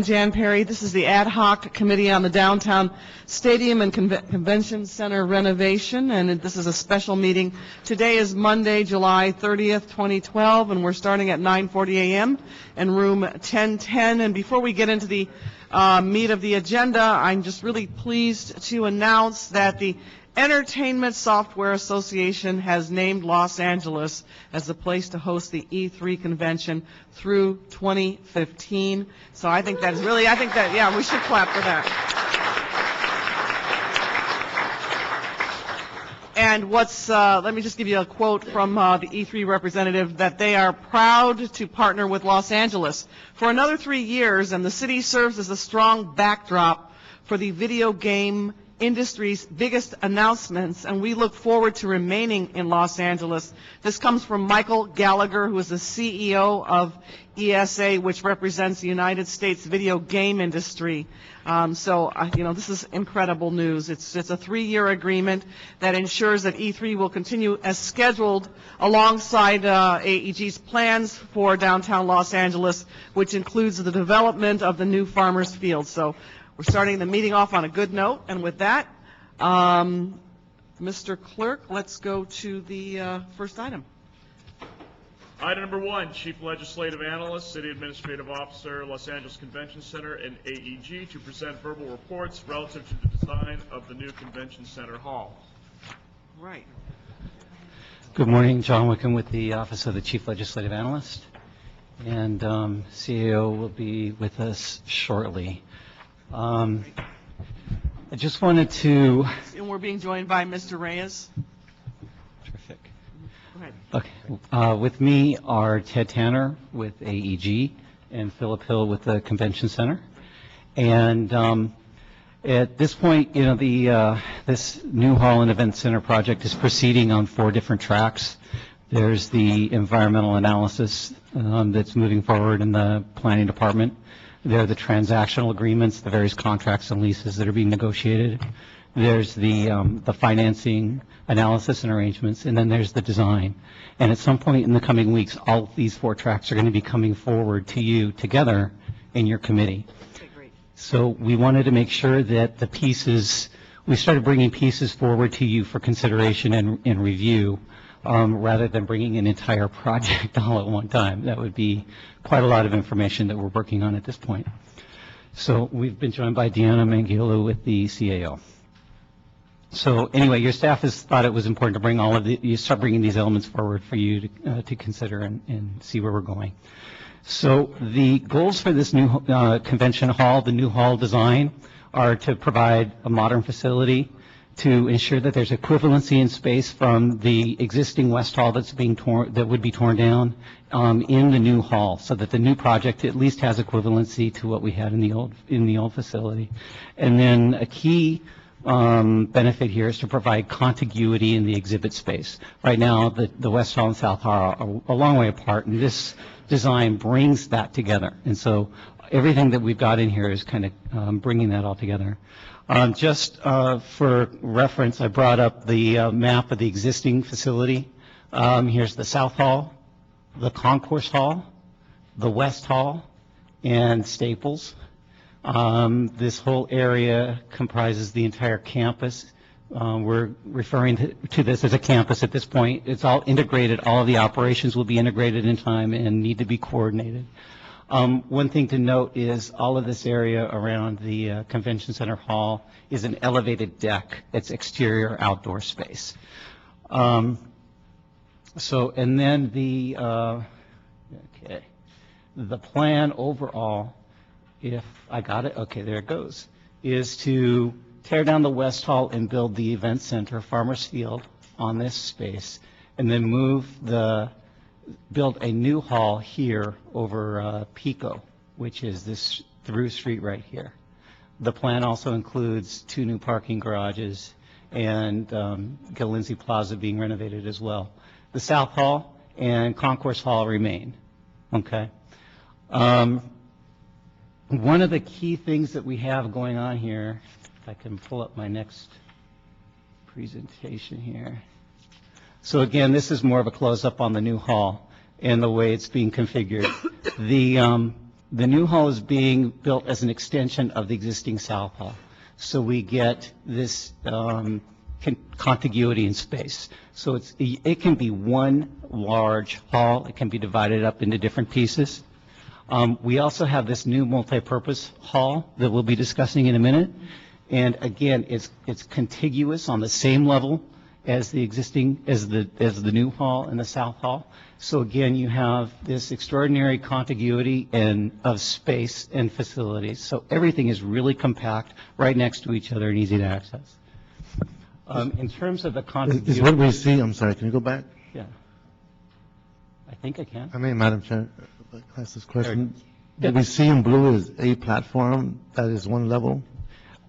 Jan Perry. This is the ad hoc committee on the downtown stadium and convention center renovation, and this is a special meeting. Today is Monday, July 30th, 2012, and we're starting at 9:40 a.m. in room 1010. And before we get into the meat of the agenda, I'm just really pleased to announce that the Entertainment Software Association has named Los Angeles as the place to host the E3 convention through 2015. So I think that is really, yeah, we should clap for that. And let me just give you a quote from the E3 representative, that they are proud to partner with Los Angeles for another 3 years, and the city serves as a strong backdrop for the video game industry's biggest announcements, and we look forward to remaining in Los Angeles. This comes from Michael Gallagher, who is the CEO of ESA, which represents the United States video game industry. This is incredible news. It's a 3-year agreement that ensures that E3 will continue as scheduled alongside AEG's plans for downtown Los Angeles, which includes the development of the new Farmers Field. So we're starting the meeting off on a good note, and with that, Mr. Clerk, let's go to the first item. Item number 1, Chief Legislative Analyst, City Administrative Officer, Los Angeles Convention Center, and AEG to present verbal reports relative to the design of the new Convention Center Hall. Right. Good morning, John Wickham with the Office of the Chief Legislative Analyst, and CEO will be with us shortly. I just wanted to... And we're being joined by Mr. Reyes. Terrific. Go ahead. Okay. With me are Ted Tanner with AEG and Philip Hill with the Convention Center. And at this point, this new hall and event center project is proceeding on 4 different tracks. There's the environmental analysis that's moving forward in the planning department. There are the transactional agreements, the various contracts and leases that are being negotiated. There's the financing analysis and arrangements, and then there's the design. And at some point in the coming weeks, all of these 4 tracks are going to be coming forward to you together in your committee. Okay, great. So we wanted to make sure that the pieces, we started bringing pieces forward to you for consideration and review, rather than bringing an entire project all at one time. That would be quite a lot of information that we're working on at this point. So we've been joined by Deanna Mangiolo with the CAO. So anyway, your staff has thought it was important to bring you start bringing these elements forward for you to consider and see where we're going. So the goals for this new convention hall, the new hall design, are to provide a modern facility, to ensure that there's equivalency in space from the existing West Hall that would be torn down in the new hall, so that the new project at least has equivalency to what we had in the old facility. And then a key benefit here is to provide contiguity in the exhibit space. Right now, the West Hall and South Hall are a long way apart, and this design brings that together. And so everything that we've got in here is kind of bringing that all together. Just for reference, I brought up the map of the existing facility. Here's the South Hall, the Concourse Hall, the West Hall, and Staples. This whole area comprises the entire campus. We're referring to this as a campus at this point. It's all integrated. All of the operations will be integrated in time and need to be coordinated. One thing to note is all of this area around the Convention Center Hall is an elevated deck. It's exterior outdoor space. And then the plan overall, if I got it, okay, there it goes, is to tear down the West Hall and build the event center, Farmers Field, on this space, and then build a new hall here over Pico, which is this through street right here. The plan also includes 2 new parking garages and Gillindsey Plaza being renovated as well. The South Hall and Concourse Hall remain. Okay. One of the key things that we have going on here, if I can pull up my next presentation here. So again, this is more of a close-up on the new hall and the way it's being configured. The new hall is being built as an extension of the existing South Hall. So we get this contiguity in space. So it can be one large hall. It can be divided up into different pieces. We also have this new multi-purpose hall that we'll be discussing in a minute. And again, it's contiguous on the same level as the existing, as the new hall and the South Hall. So again, you have this extraordinary contiguity of space and facilities. So everything is really compact, right next to each other and easy to access. In terms of the contiguity. Is what we see, I'm sorry, can you go back? Yeah. I think I can. I mean, Madam Chair, can I ask this question? What we see in blue is a platform that is one level?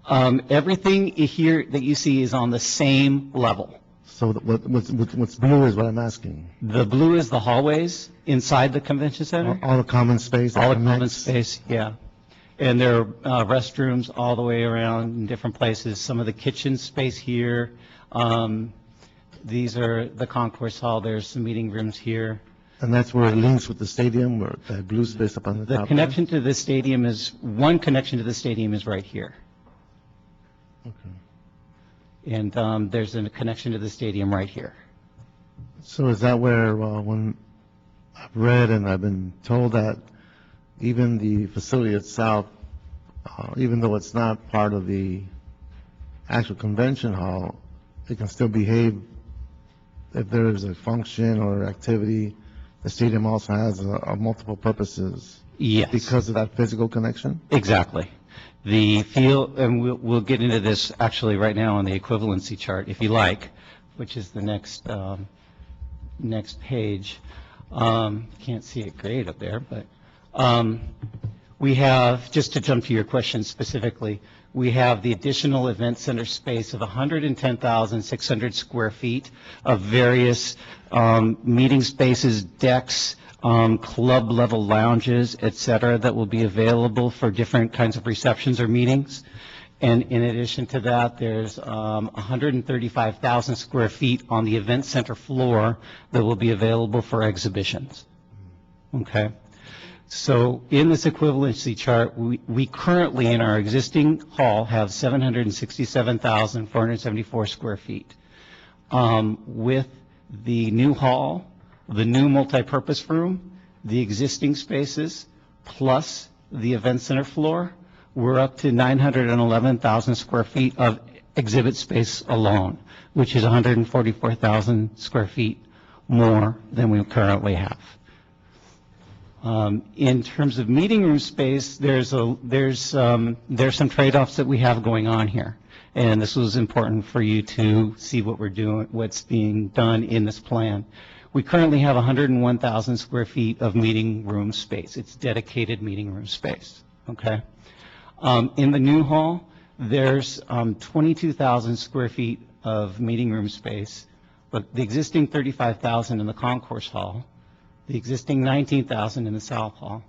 Everything here that you see is on the same level. So what's blue is what I'm asking. The blue is the hallways inside the convention center. All the common space? All the common space, yeah. And there are restrooms all the way around in different places. Some of the kitchen space here. These are the concourse hall. There's some meeting rooms here. And that's where it links with the stadium, where that blue space up on the top. The connection to the stadium one connection to the stadium is right here. Okay. And there's a connection to the stadium right here. So is that where, when I've read and I've been told that even the facility itself, even though it's not part of the actual convention hall, it can still behave if there is a function or activity. The stadium also has multiple purposes. Yes. Because of that physical connection? Exactly. The field, and we'll get into this actually right now on the equivalency chart, if you like, which is the next page. Can't see it great up there, but we have, just to jump to your question specifically, we have the additional event center space of 110,600 square feet of various meeting spaces, decks, club level lounges, et cetera, that will be available for different kinds of receptions or meetings. And in addition to that, there's 135,000 square feet on the event center floor that will be available for exhibitions. Okay. So in this equivalency chart, we currently in our existing hall have 767,474 square feet. With the new hall, the new multi-purpose room, the existing spaces, plus the event center floor, we're up to 911,000 square feet of exhibit space alone, which is 144,000 square feet more than we currently have. In terms of meeting room space, there's some trade-offs that we have going on here, and this was important for you to see what we're doing, what's being done in this plan. We currently have 101,000 square feet of meeting room space. It's dedicated meeting room space. Okay. In the new hall, there's 22,000 square feet of meeting room space, but the existing 35,000 in the concourse hall, the existing 19,000 in the South Hall.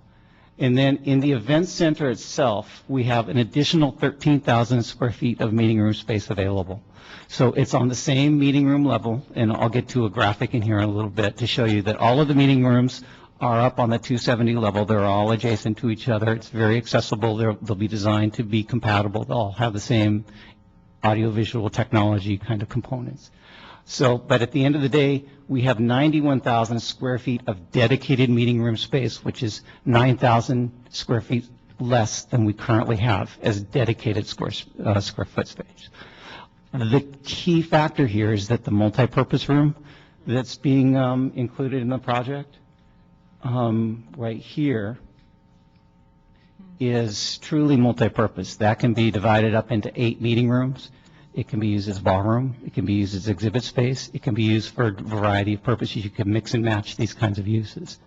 And then in the event center itself, we have an additional 13,000 square feet of meeting room space available. So it's on the same meeting room level, and I'll get to a graphic in here in a little bit to show you that all of the meeting rooms are up on the 270 level. They're all adjacent to each other. It's very accessible. They'll be designed to be compatible. They'll all have the same audiovisual technology kind of components. So, but at the end of the day, we have 91,000 square feet of dedicated meeting room space, which is 9,000 square feet less than we currently have as dedicated square foot space. The key factor here is that the multi-purpose room that's being included in the project right here is truly multi-purpose. That can be divided up into 8 meeting rooms. It can be used as ballroom. It can be used as exhibit space. It can be used for a variety of purposes. You can mix and match these kinds of uses.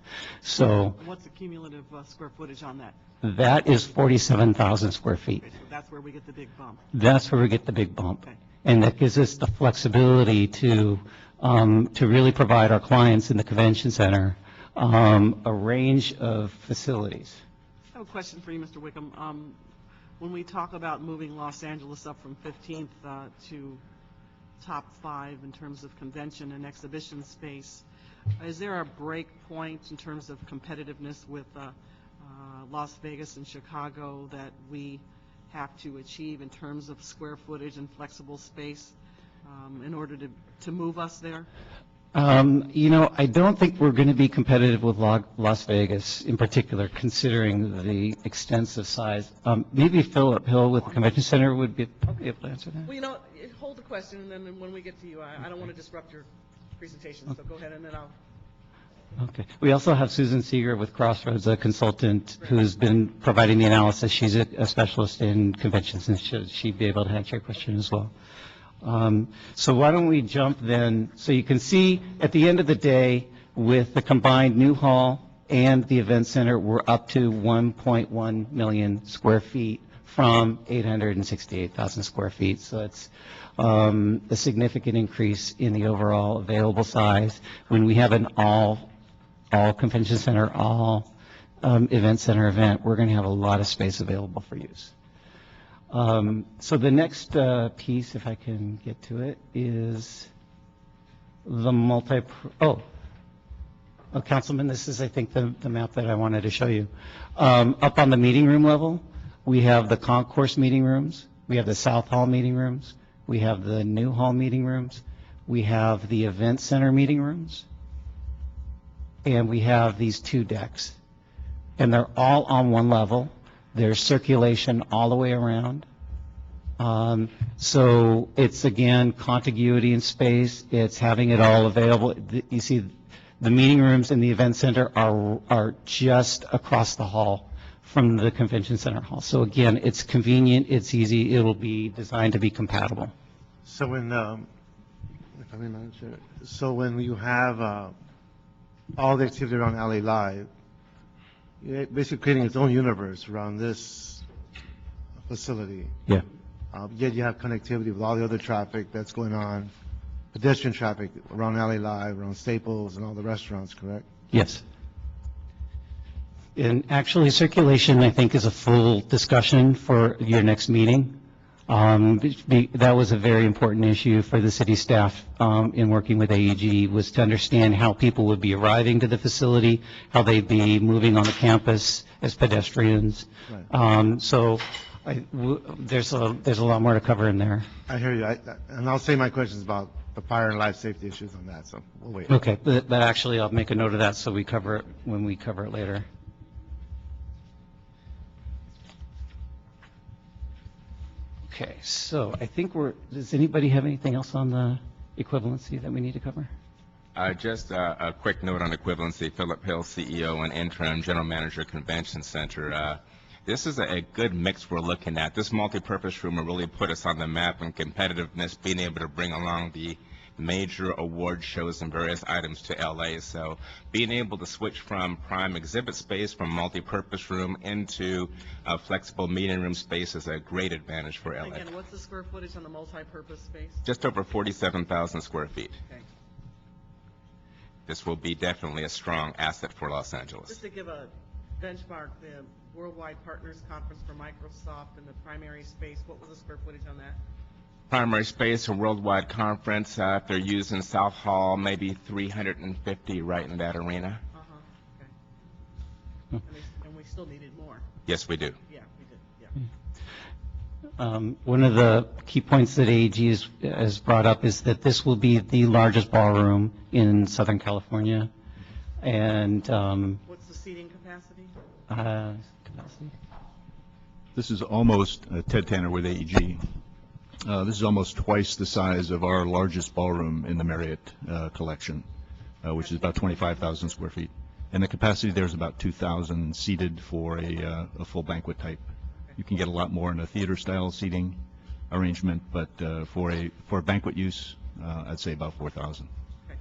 So what's the cumulative square footage on that? that is 47,000 square feet. Okay, so that's where we get the big bump. That's where we get the big bump. Okay. And that gives us the flexibility to really provide our clients in the convention center a range of facilities. I have a question for you, Mr. Wickham. When we talk about moving Los Angeles up from 15th to top 5 in terms of convention and exhibition space, is there a break point in terms of competitiveness with Las Vegas and Chicago that we have to achieve in terms of square footage and flexible space in order to move us there? I don't think we're going to be competitive with Las Vegas in particular, considering the extensive size. Maybe Philip Hill with the Convention Center would be able to answer that. Well, hold the question, and then when we get to you, I don't want to disrupt your presentation, so go ahead, and then I'll... Okay. We also have Susan Seeger with Crossroads, a consultant who's been providing the analysis. She's a specialist in conventions, and she'd be able to answer your question as well. So why don't we jump then? So you can see at the end of the day, with the combined new hall and the event center, we're up to 1.1 million square feet from 868,000 square feet. So it's a significant increase in the overall available size. When we have an all convention center, all event center event, we're going to have a lot of space available for use. So the next piece, if I can get to it, is the Councilman, this is, I think, the map that I wanted to show you. Up on the meeting room level, we have the Concourse meeting rooms, we have the South Hall meeting rooms, we have the New Hall meeting rooms, we have the Event Center meeting rooms, and we have these two decks. And they're all on one level. There's circulation all the way around. So it's, again, contiguity in space. It's having it all available. You see, the meeting rooms in the event center are just across the hall from the convention center hall. So, again, it's convenient. It's easy. It'll be designed to be compatible. So when, if I may mention, so when you have all the activity around LA Live, you're basically creating its own universe around this facility. Yeah. Yet you have connectivity with all the other traffic that's going on, pedestrian traffic around LA Live, around Staples, and all the restaurants, correct? Yes. And actually, circulation, I think, is a full discussion for your next meeting. That was a very important issue for the city staff in working with AEG, was to understand how people would be arriving to the facility, how they'd be moving on the campus as pedestrians. Right. So there's a lot more to cover in there. I hear you. And I'll say my questions about the fire and life safety issues on that, so we'll wait. Okay, but actually I'll make a note of that so we cover it when we cover it later. Okay, so I think does anybody have anything else on the equivalency that we need to cover? Just a quick note on equivalency. Philip Hill, CEO and interim general manager, Convention Center. This is a good mix we're looking at. This multi-purpose room will really put us on the map in competitiveness, being able to bring along the major award shows and various items to LA. So being able to switch from prime exhibit space from multi-purpose room into flexible meeting room space is a great advantage for LA. Again, what's the square footage on the multi-purpose space? Just over 47,000 square feet. Okay. This will be definitely a strong asset for Los Angeles. Just to give a benchmark, the Worldwide Partners Conference for Microsoft and the primary space, what was the square footage on that? Primary space, a worldwide conference, if they're using South Hall, maybe 350 right in that arena. Okay. And we still needed more. Yes, we do. Yeah, we did, yeah. One of the key points that AEG has brought up is that this will be the largest ballroom in Southern California. And what's the seating capacity? This is almost, Ted Tanner with AEG. This is almost twice the size of our largest ballroom in the Marriott collection, which is about 25,000 square feet. And the capacity there is about 2,000 seated for a full banquet type. You can get a lot more in a theater-style seating arrangement, but for a banquet use, I'd say about 4,000. Okay.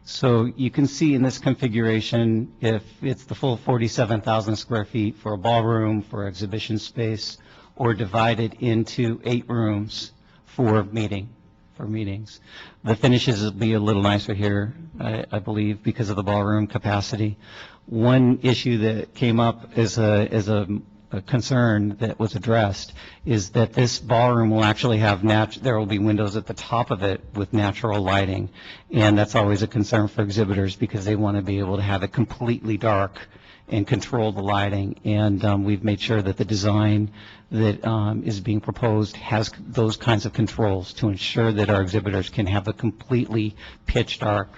So you can see in this configuration, if it's the full 47,000 square feet for a ballroom, for exhibition space, or divided into 8 rooms for meetings. The finishes will be a little nicer here, I believe, because of the ballroom capacity. One issue that came up as a concern that was addressed is that this ballroom will actually have there will be windows at the top of it with natural lighting, and that's always a concern for exhibitors because they want to be able to have it completely dark and control the lighting. And we've made sure that the design that is being proposed has those kinds of controls to ensure that our exhibitors can have a completely pitch dark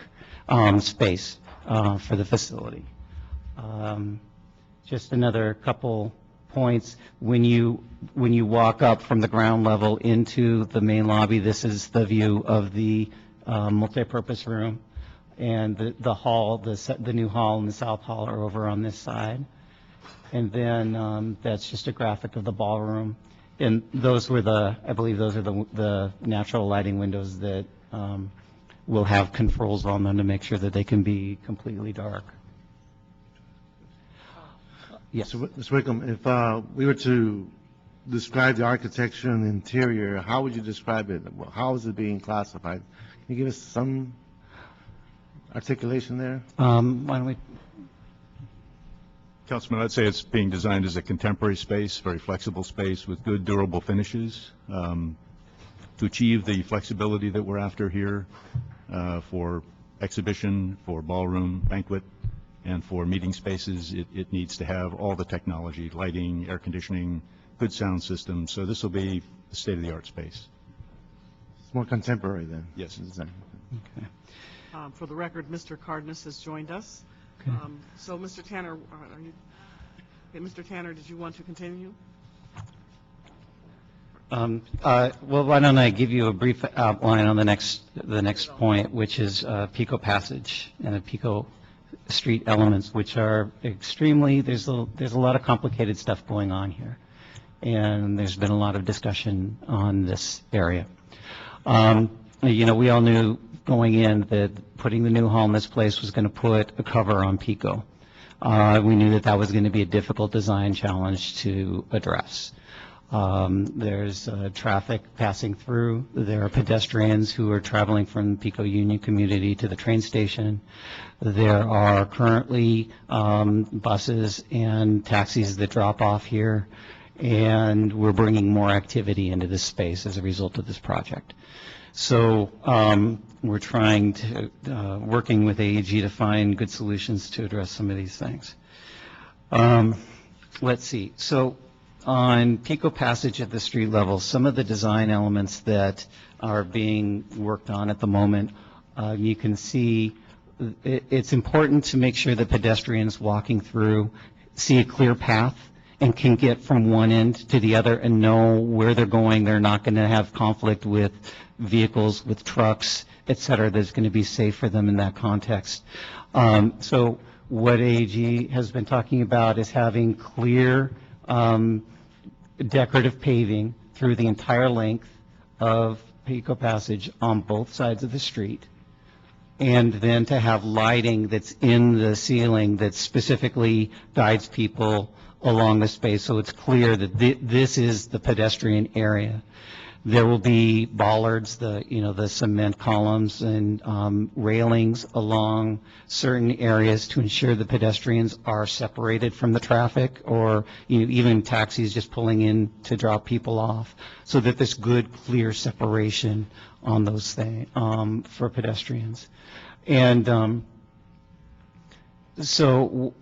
space for the facility. Just another couple points. When you walk up from the ground level into the main lobby, this is the view of the multi-purpose room, and the hall, the new hall and the south hall are over on this side. And then that's just a graphic of the ballroom. And those were I believe those are the natural lighting windows that will have controls on them to make sure that they can be completely dark. Yes. So, Mr. Wickham, if we were to describe the architecture and the interior, how would you describe it? How is it being classified? Can you give us some articulation there? Why don't we? Councilman, I'd say it's being designed as a contemporary space, very flexible space with good durable finishes. To achieve the flexibility that we're after here for exhibition, for ballroom, banquet, and for meeting spaces, it needs to have all the technology, lighting, air conditioning, good sound system. So this will be a state-of-the-art space. It's more contemporary then. Yes. Okay. For the record, Mr. Cardenas has joined us. Okay. So, Mr. Tanner, Mr. Tanner, did you want to continue? Well, why don't I give you a brief outline on the next point, which is Pico Passage and the Pico Street elements, which are extremely, there's a lot of complicated stuff going on here, and there's been a lot of discussion on this area. You know, we all knew going in that putting the new hall in this place was going to put a cover on Pico. We knew that was going to be a difficult design challenge to address. There's traffic passing through. There are pedestrians who are traveling from Pico Union community to the train station. There are currently buses and taxis that drop off here, and we're bringing more activity into this space as a result of this project. So we're trying to, working with AEG to find good solutions to address some of these things. Let's see. So on Pico Passage at the street level, some of the design elements that are being worked on at the moment, you can see it's important to make sure that pedestrians walking through see a clear path and can get from one end to the other and know where they're going. They're not going to have conflict with vehicles, with trucks, et cetera, that's going to be safe for them in that context. So what AEG has been talking about is having clear decorative paving through the entire length of Pico Passage on both sides of the street, and then to have lighting that's in the ceiling that specifically guides people along the space, so it's clear that this is the pedestrian area. There will be bollards, the cement columns and railings along certain areas to ensure the pedestrians are separated from the traffic, or even taxis just pulling in to drop people off, so that there's good, clear separation on those things for pedestrians. And so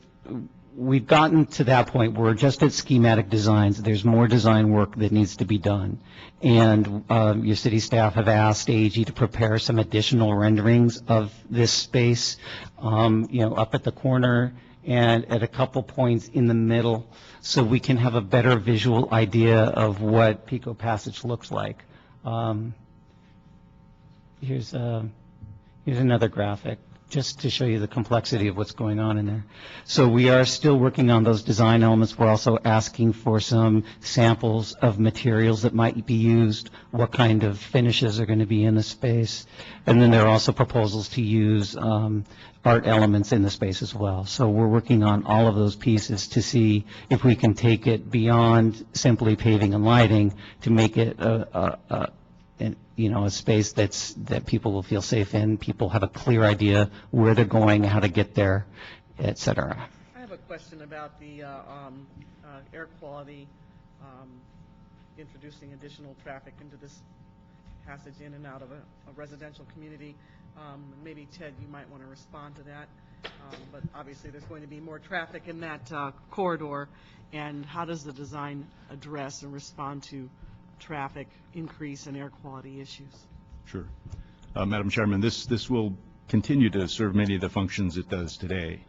we've gotten to that point where just at schematic designs, there's more design work that needs to be done. And your city staff have asked AEG to prepare some additional renderings of this space, up at the corner and at a couple points in the middle, so we can have a better visual idea of what Pico Passage looks like. Here's another graphic, just to show you the complexity of what's going on in there. So we are still working on those design elements. We're also asking for some samples of materials that might be used, what kind of finishes are going to be in the space, and then there are also proposals to use art elements in the space as well. So we're working on all of those pieces to see if we can take it beyond simply paving and lighting to make it a space that people will feel safe in. People have a clear idea where they're going, how to get there, et cetera. I have a question about the air quality, introducing additional traffic into this passage in and out of a residential community. Maybe, Ted, you might want to respond to that. But obviously, there's going to be more traffic in that corridor. And how does the design address and respond to traffic increase and air quality issues? Sure. Madam Chairman, this will continue to serve many of the functions it does today.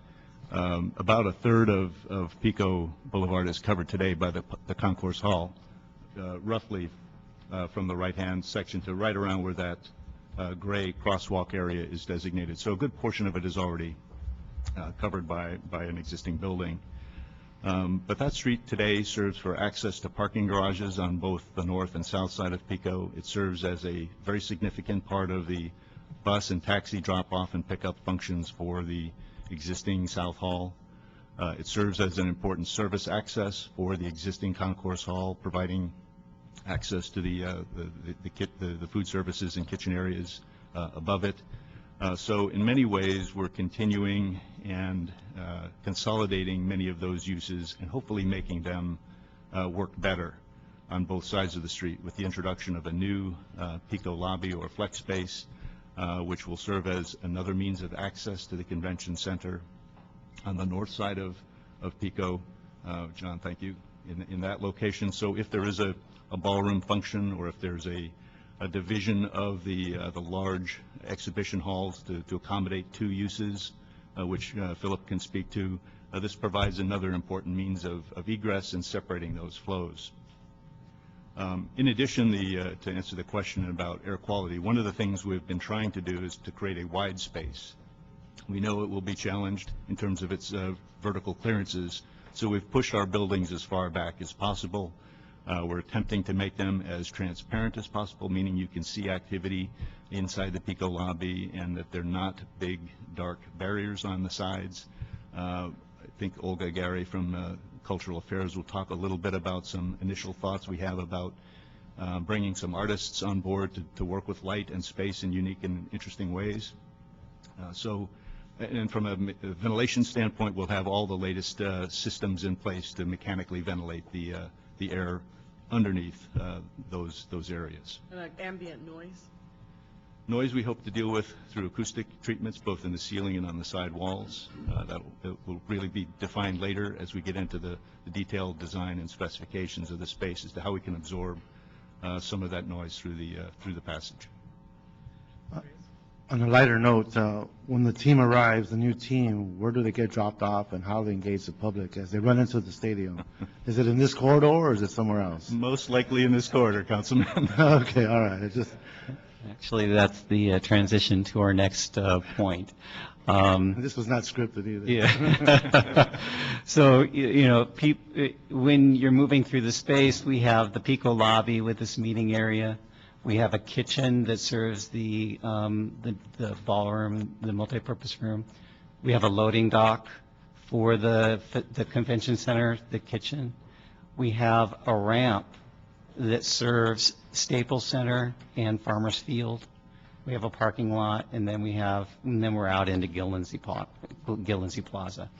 About a third of Pico Boulevard is covered today by the Concourse Hall, roughly from the right-hand section to right around where that gray crosswalk area is designated. So a good portion of it is already covered by an existing building. But that street today serves for access to parking garages on both the north and south side of Pico. It serves as a very significant part of the bus and taxi drop-off and pickup functions for the existing South Hall. It serves as an important service access for the existing Concourse Hall, providing access to the food services and kitchen areas above it. So in many ways, we're continuing and consolidating many of those uses and hopefully making them work better on both sides of the street with the introduction of a new Pico Lobby or flex space, which will serve as another means of access to the convention center on the north side of Pico. John, thank you, in that location. So if there is a ballroom function, or if there's a division of the large exhibition halls to accommodate two uses, which Philip can speak to, this provides another important means of egress and separating those flows. In addition, to answer the question about air quality, one of the things we've been trying to do is to create a wide space. We know it will be challenged in terms of its vertical clearances, so we've pushed our buildings as far back as possible. We're attempting to make them as transparent as possible, meaning you can see activity inside the Pico Lobby and that they're not big, dark barriers on the sides. I think Olga Gary from Cultural Affairs will talk a little bit about some initial thoughts we have about bringing some artists on board to work with light and space in unique and interesting ways. And from a ventilation standpoint, we'll have all the latest systems in place to mechanically ventilate the air underneath those areas. And ambient noise? Noise we hope to deal with through acoustic treatments, both in the ceiling and on the side walls. That will really be defined later as we get into the detailed design and specifications of the space as to how we can absorb some of that noise through the passage. On a lighter note, when the team arrives, the new team, where do they get dropped off and how do they engage the public as they run into the stadium? Is it in this corridor or is it somewhere else? Most likely in this corridor, Councilman. Okay, all right. Actually, that's the transition to our next point. This was not scripted either. Yeah. So, when you're moving through the space, we have the Pico Lobby with this meeting area. We have a kitchen that serves the ballroom, the multipurpose room. We have a loading dock for the convention center, the kitchen. We have a ramp that serves Staples Center and Farmers Field. We have a parking lot, and then we're out into Gillinsey Plaza.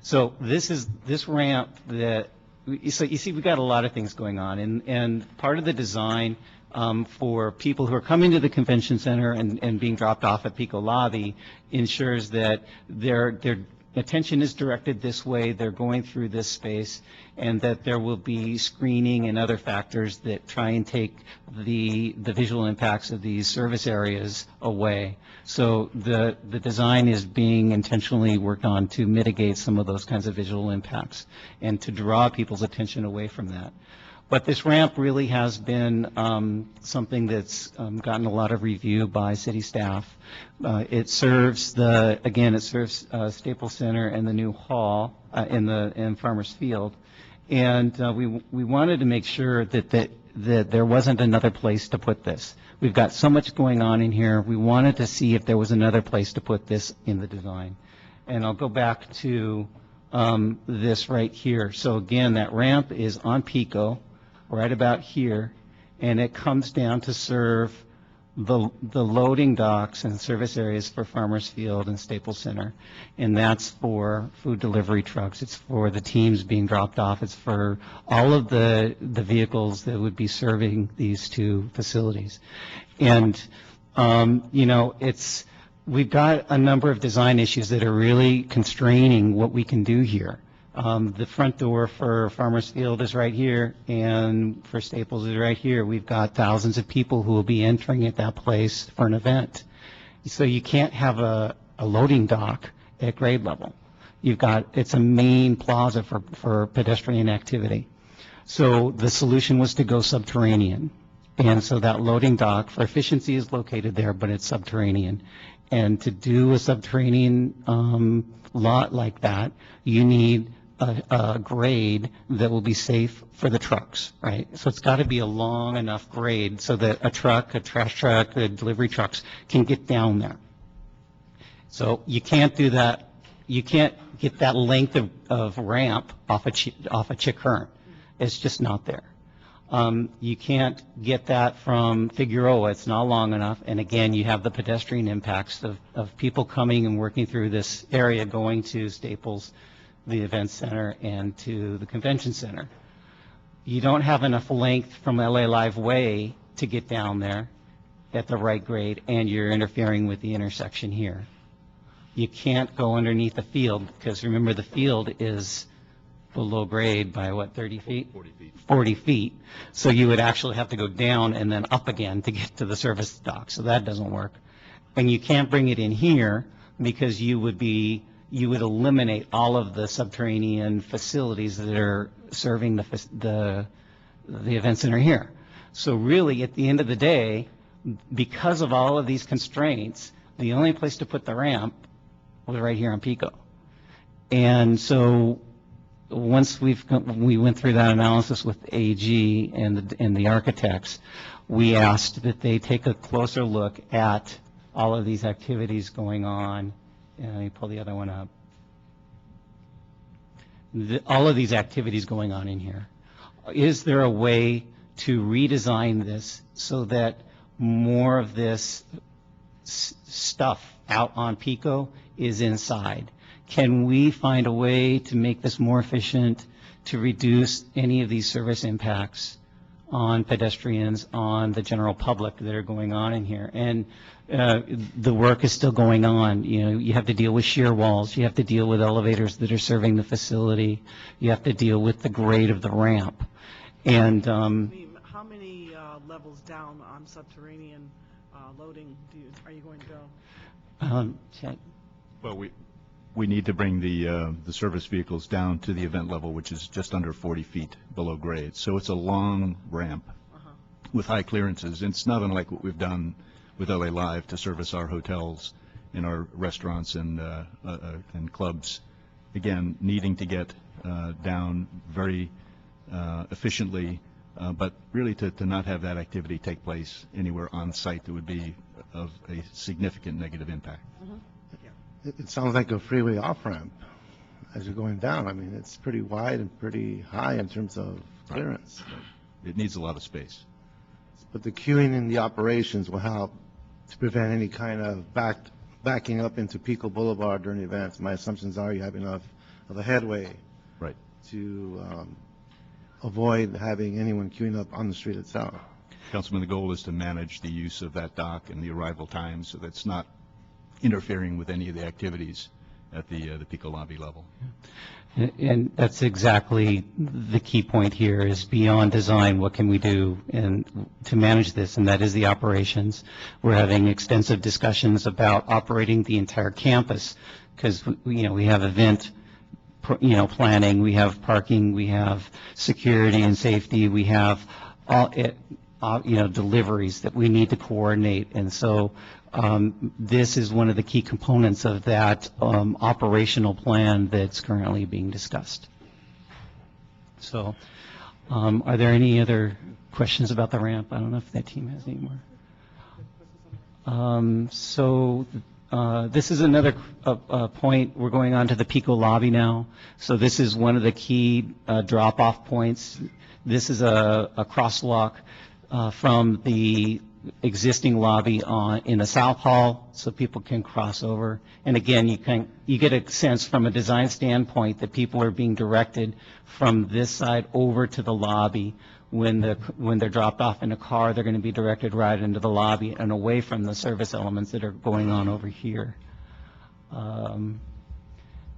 So this ramp so you see we've got a lot of things going on, and part of the design for people who are coming to the convention center and being dropped off at Pico Lobby ensures that their attention is directed this way, they're going through this space, and that there will be screening and other factors that try and take the visual impacts of these service areas away. So the design is being intentionally worked on to mitigate some of those kinds of visual impacts and to draw people's attention away from that. But this ramp really has been something that's gotten a lot of review by city staff. It serves Staples Center and the new hall in Farmers Field, and we wanted to make sure that there wasn't another place to put this. We've got so much going on in here. We wanted to see if there was another place to put this in the design. And I'll go back to this right here. So again, that ramp is on Pico, right about here, and it comes down to serve the loading docks and service areas for Farmers Field and Staples Center, and that's for food delivery trucks. It's for the teams being dropped off. It's for all of the vehicles that would be serving these two facilities. And it's we've got a number of design issues that are really constraining what we can do here. The front door for Farmers Field is right here, and for Staples is right here. We've got thousands of people who will be entering at that place for an event. So you can't have a loading dock at grade level. It's a main plaza for pedestrian activity. So the solution was to go subterranean. And so that loading dock for efficiency is located there, but it's subterranean. And to do a subterranean lot like that, you need a grade that will be safe for the trucks, right? So it's got to be a long enough grade so that a truck, a trash truck, the delivery trucks can get down there. So you can't do that. You can't get that length of ramp off a Chick Hearn. It's just not there. You can't get that from Figueroa. It's not long enough. And again, you have the pedestrian impacts of people coming and working through this area, going to Staples, the event center, and to the convention center. You don't have enough length from LA Live Way to get down there at the right grade, and you're interfering with the intersection here. You can't go underneath the field, because remember, the field is below grade by what, 30 feet? 40 feet. 40 feet. So you would actually have to go down and then up again to get to the service dock. So that doesn't work. And you can't bring it in here because you would eliminate all of the subterranean facilities that are serving the event center here. So really, at the end of the day, because of all of these constraints, the only place to put the ramp was right here on Pico. And so once we went through that analysis with AG and the architects, we asked that they take a closer look at all of these activities going on. Let me pull the other one up. All of these activities going on in here. Is there a way to redesign this so that more of this stuff out on Pico is inside? Can we find a way to make this more efficient, to reduce any of these service impacts on pedestrians, on the general public that are going on in here? And the work is still going on. You know, you have to deal with shear walls. You have to deal with elevators that are serving the facility. You have to deal with the grade of the ramp. And How many levels down on subterranean loading are you going to go? check. Well, we need to bring the service vehicles down to the event level, which is just under 40 feet below grade. So it's a long ramp with high clearances. And it's not unlike what we've done with LA Live to service our hotels and our restaurants and clubs. Again, needing to get down very efficiently, but really to not have that activity take place anywhere on site that would be of a significant negative impact. It sounds like a freeway off-ramp as you're going down. I mean, it's pretty wide and pretty high in terms of clearance. It needs a lot of space. But the queuing in the operations will help to prevent any kind of backing up into Pico Boulevard during events. My assumptions are you have enough of a headway Right. to avoid having anyone queuing up on the street itself. Councilman, the goal is to manage the use of that dock and the arrival time so that's not interfering with any of the activities at the Pico Lobby level. And that's exactly the key point here is beyond design, what can we do to manage this, and that is the operations. We're having extensive discussions about operating the entire campus because, we have event, planning, we have parking, we have security and safety, we have deliveries that we need to coordinate. And so this is one of the key components of that operational plan that's currently being discussed. So are there any other questions about the ramp? I don't know if that team has any more. This is another point. We're going on to the Pico Lobby now. So this is one of the key drop-off points. This is a crosswalk from the existing lobby in the South Hall so people can cross over. And again, you get a sense from a design standpoint that people are being directed from this side over to the lobby. When they're dropped off in a car, they're going to be directed right into the lobby and away from the service elements that are going on over here.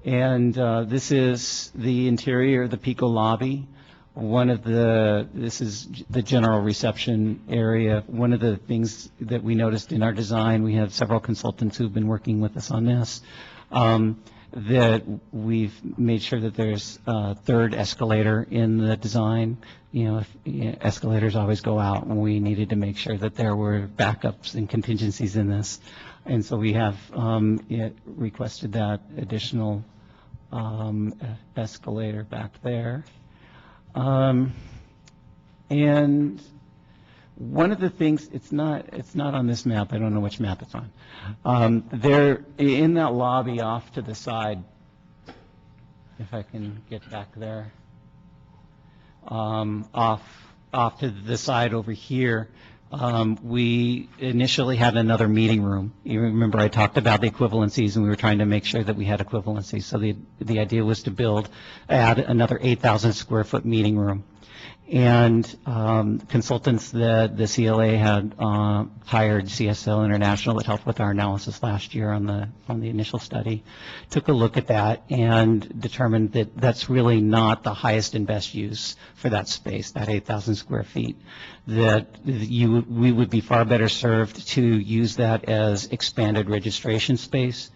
This is the interior of the Pico Lobby. This is the general reception area. One of the things that we noticed in our design, we have several consultants who've been working with us on this, that we've made sure that there's a third escalator in the design. Escalators always go out, and we needed to make sure that there were backups and contingencies in this. And so we have requested that additional escalator back there. And one of the things, it's not on this map. I don't know which map it's on. There in that lobby off to the side, if I can get back there, off to the side over here, we initially had another meeting room. You remember I talked about the equivalencies, and we were trying to make sure that we had equivalency. So the idea was to add another 8,000 square foot meeting room. And consultants that the CLA had hired, CSL International, that helped with our analysis last year on the initial study, took a look at that and determined that that's really not the highest and best use for that space, that 8,000 square feet. That we would be far better served to use that as expanded registration space,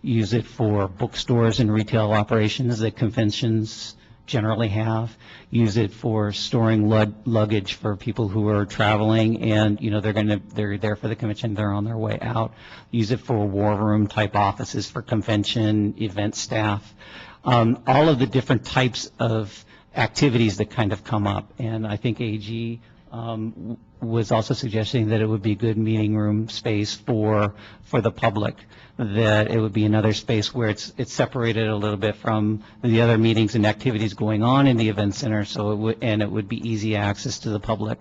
use it for bookstores and retail operations that conventions generally have, use it for storing luggage for people who are traveling and they're there for the convention, they're on their way out, use it for war room type offices for convention event staff, all of the different types of activities that kind of come up. And I think AG was also suggesting that it would be good meeting room space for the public, that it would be another space where it's separated a little bit from the other meetings and activities going on in the event center, so it would be easy access to the public.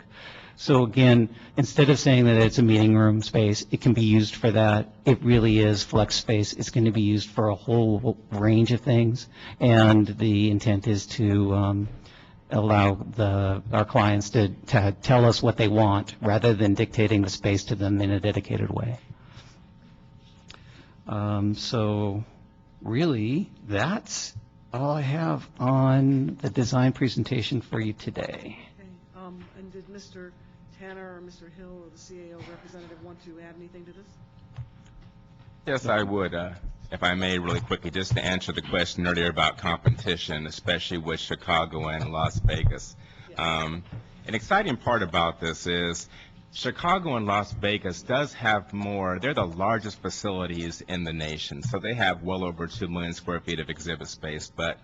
So again, instead of saying that it's a meeting room space, it can be used for that. It really is flex space. It's going to be used for a whole range of things, and the intent is to allow our clients to tell us what they want rather than dictating the space to them in a dedicated way. So really, that's all I have on the design presentation for you today. Okay. And did Mr. Tanner or Mr. Hill or the CAO representative want to add anything to this? Yes, I would, if I may, really quickly, just to answer the question earlier about competition, especially with Chicago and Las Vegas. An exciting part about this is Chicago and Las Vegas does have more, they're the largest facilities in the nation, so they have well over 2 million square feet of exhibit space. But,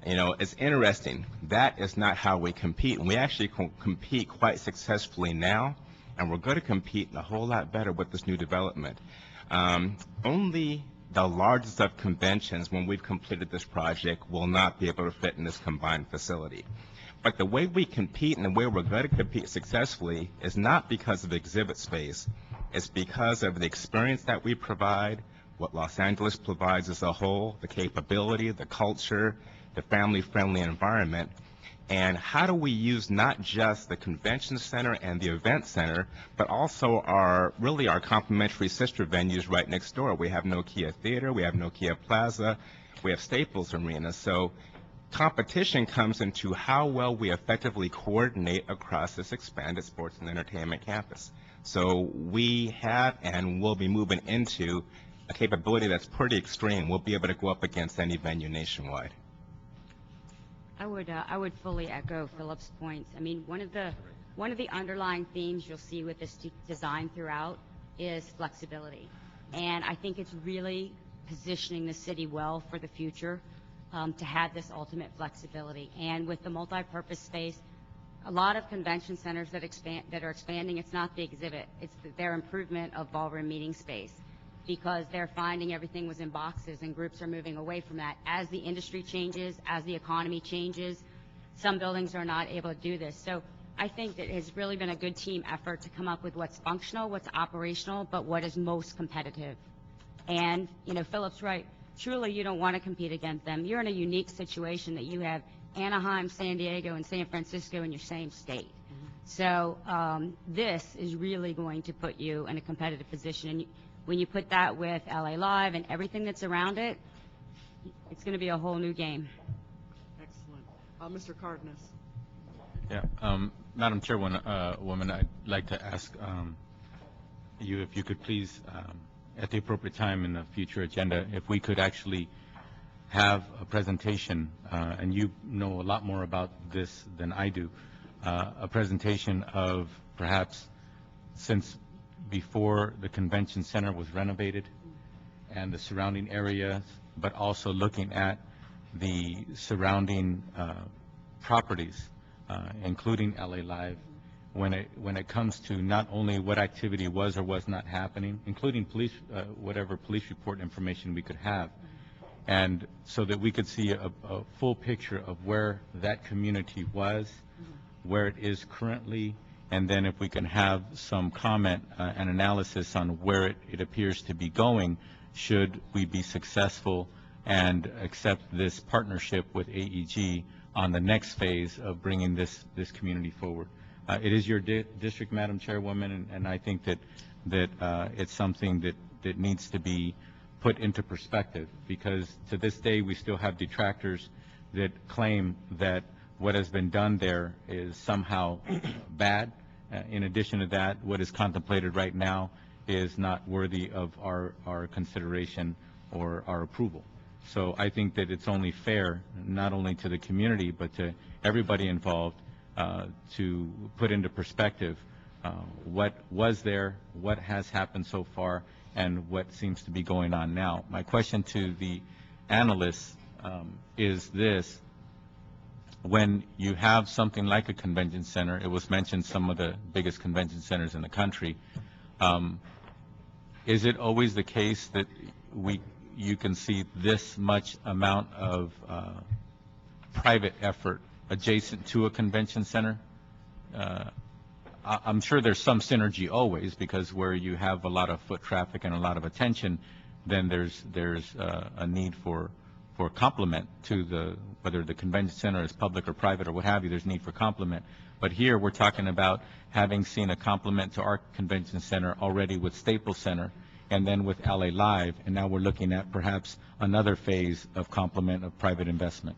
it's interesting. That is not how we compete. And we actually compete quite successfully now, and we're going to compete a whole lot better with this new development. Only the largest of conventions, when we've completed this project, will not be able to fit in this combined facility. But the way we compete and the way we're going to compete successfully is not because of exhibit space. It's because of the experience that we provide, what Los Angeles provides as a whole, the capability, the culture, the family-friendly environment. And how do we use not just the convention center and the event center, but also our complementary sister venues right next door. We have Nokia Theater, we have Nokia Plaza, we have Staples Arena. So competition comes into how well we effectively coordinate across this expanded sports and entertainment campus. So we have and will be moving into a capability that's pretty extreme. We'll be able to go up against any venue nationwide. I would fully echo Philip's points. I mean, one of the underlying themes you'll see with this design throughout is flexibility, and I think it's really positioning the city well for the future to have this ultimate flexibility. And with the multi-purpose space, a lot of convention centers that are expanding, it's not the exhibit, it's their improvement of ballroom meeting space, because they're finding everything was in boxes and groups are moving away from that. As the industry changes, as the economy changes, some buildings are not able to do this. So I think that it's really been a good team effort to come up with what's functional, what's operational, but what is most competitive. And, you know, Philip's right. Truly, you don't want to compete against them. You're in a unique situation that you have Anaheim, San Diego, and San Francisco in your same state. So this is really going to put you in a competitive position. And when you put that with LA Live and everything that's around it, it's going to be a whole new game. Excellent. Mr. Cardenas. Yeah, Madam Chairwoman, I'd like to ask you if you could please, at the appropriate time in the future agenda, if we could actually have a presentation, and you know a lot more about this than I do, a presentation of perhaps since before the convention center was renovated and the surrounding areas, but also looking at the surrounding properties, including LA Live, when it comes to not only what activity was or was not happening, including police, whatever police report information we could have, and so that we could see a full picture of where that community was, where it is currently, and then if we can have some comment and analysis on where it appears to be going, should we be successful and accept this partnership with AEG on the next phase of bringing this community forward. It is your district, Madam Chairwoman, and I think that it's something that needs to be put into perspective, because to this day we still have detractors that claim that what has been done there is somehow bad. In addition to that, what is contemplated right now is not worthy of our consideration or our approval. So I think that it's only fair, not only to the community, but to everybody involved, to put into perspective what was there, what has happened so far, and what seems to be going on now. My question to the analysts is this: when you have something like a convention center, it was mentioned some of the biggest convention centers in the country, is it always the case that you can see this much amount of private effort adjacent to a convention center? I'm sure there's some synergy always, because where you have a lot of foot traffic and a lot of attention, then there's a need for complement to whether the convention center is public or private or what have you, there's need for complement. But here we're talking about having seen a complement to our convention center already with Staples Center, and then with LA Live, and now we're looking at perhaps another phase of complement of private investment.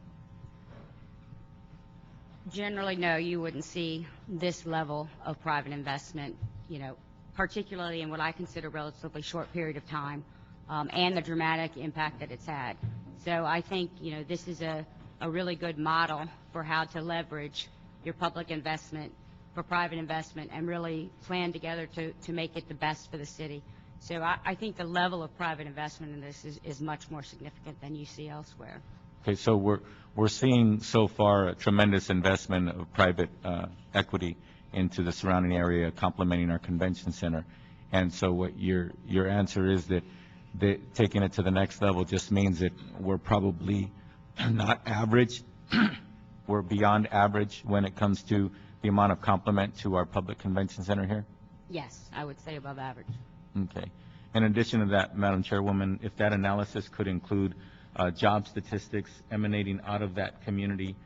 Generally, no, you wouldn't see this level of private investment, you know, particularly in what I consider a relatively short period of time, and the dramatic impact that it's had. So I think, you know, this is a really good model for how to leverage your public investment for private investment and really plan together to make it the best for the city. So I think the level of private investment in this is much more significant than you see elsewhere. Okay, so we're seeing so far a tremendous investment of private equity into the surrounding area, complementing our convention center. And so what your answer is that taking it to the next level just means that we're probably not average, we're beyond average when it comes to the amount of complement to our public convention center here? Yes, I would say above average. Okay. In addition to that, Madam Chairwoman, if that analysis could include job statistics emanating out of that community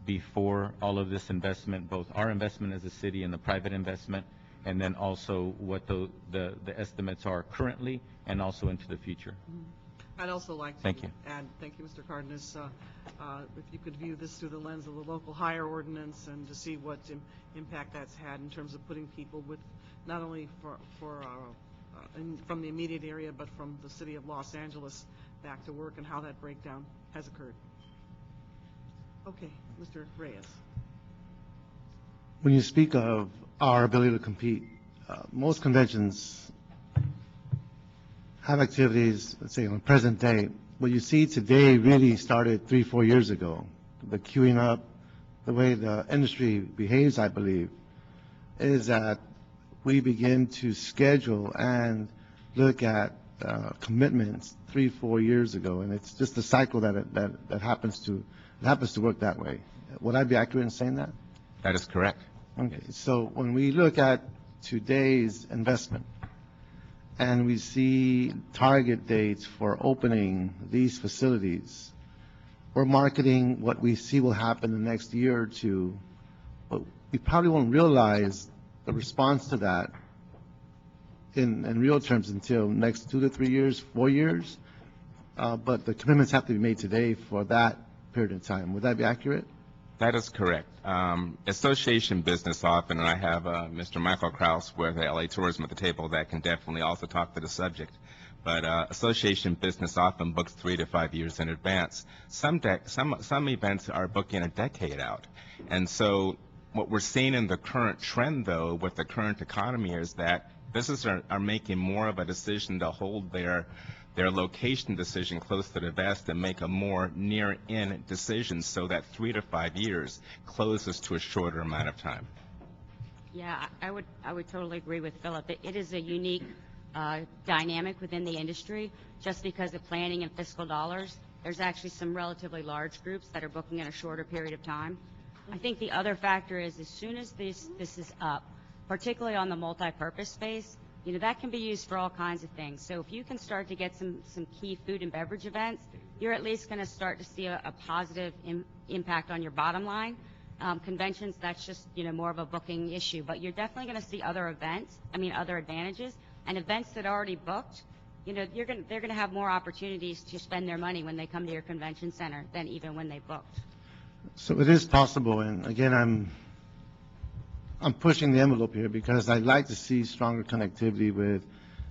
before all of this investment, both our investment as a city and the private investment, and then also what the estimates are currently and also into the future. I'd also like to Thank you. add, thank you, Mr. Cardenas, if you could view this through the lens of the local hire ordinance and to see what impact that's had in terms of putting people with, not only from the immediate area, but from the city of Los Angeles back to work, and how that breakdown has occurred. Okay, Mr. Reyes. When you speak of our ability to compete, most conventions have activities, let's say on the present day. What you see today really started 3-4 years ago. The queuing up, the way the industry behaves, I believe, is that we begin to schedule and look at commitments 3-4 years ago, and it's just a cycle that happens to work that way. Would I be accurate in saying that? That is correct. Okay, so when we look at today's investment and we see target dates for opening these facilities, we're marketing what we see will happen in the next year or two, but we probably won't realize the response to that in real terms until next 2 to 3 years, 4 years. But the commitments have to be made today for that period of time. Would that be accurate? That is correct. Association business often, and I have Mr. Michael Kraus with LA Tourism at the table that can definitely also talk to the subject. But association business often books 3 to 5 years in advance. Some events are booking a decade out. And so what we're seeing in the current trend, though, with the current economy is that businesses are making more of a decision to hold their location decision close to the vest and make a more near-in decision so that 3 to 5 years closes to a shorter amount of time. Yeah, I would totally agree with Philip. It is a unique dynamic within the industry. Just because of planning and fiscal dollars, there's actually some relatively large groups that are booking in a shorter period of time. I think the other factor is as soon as this is up, particularly on the multi-purpose space, you know, that can be used for all kinds of things. So if you can start to get some key food and beverage events, you're at least going to start to see a positive impact on your bottom line. Conventions, that's just, you know, more of a booking issue, but you're definitely going to see other advantages, and events that are already booked, you know, they're going to have more opportunities to spend their money when they come to your convention center than even when they booked. So it is possible, and again, I'm pushing the envelope here because I'd like to see stronger connectivity with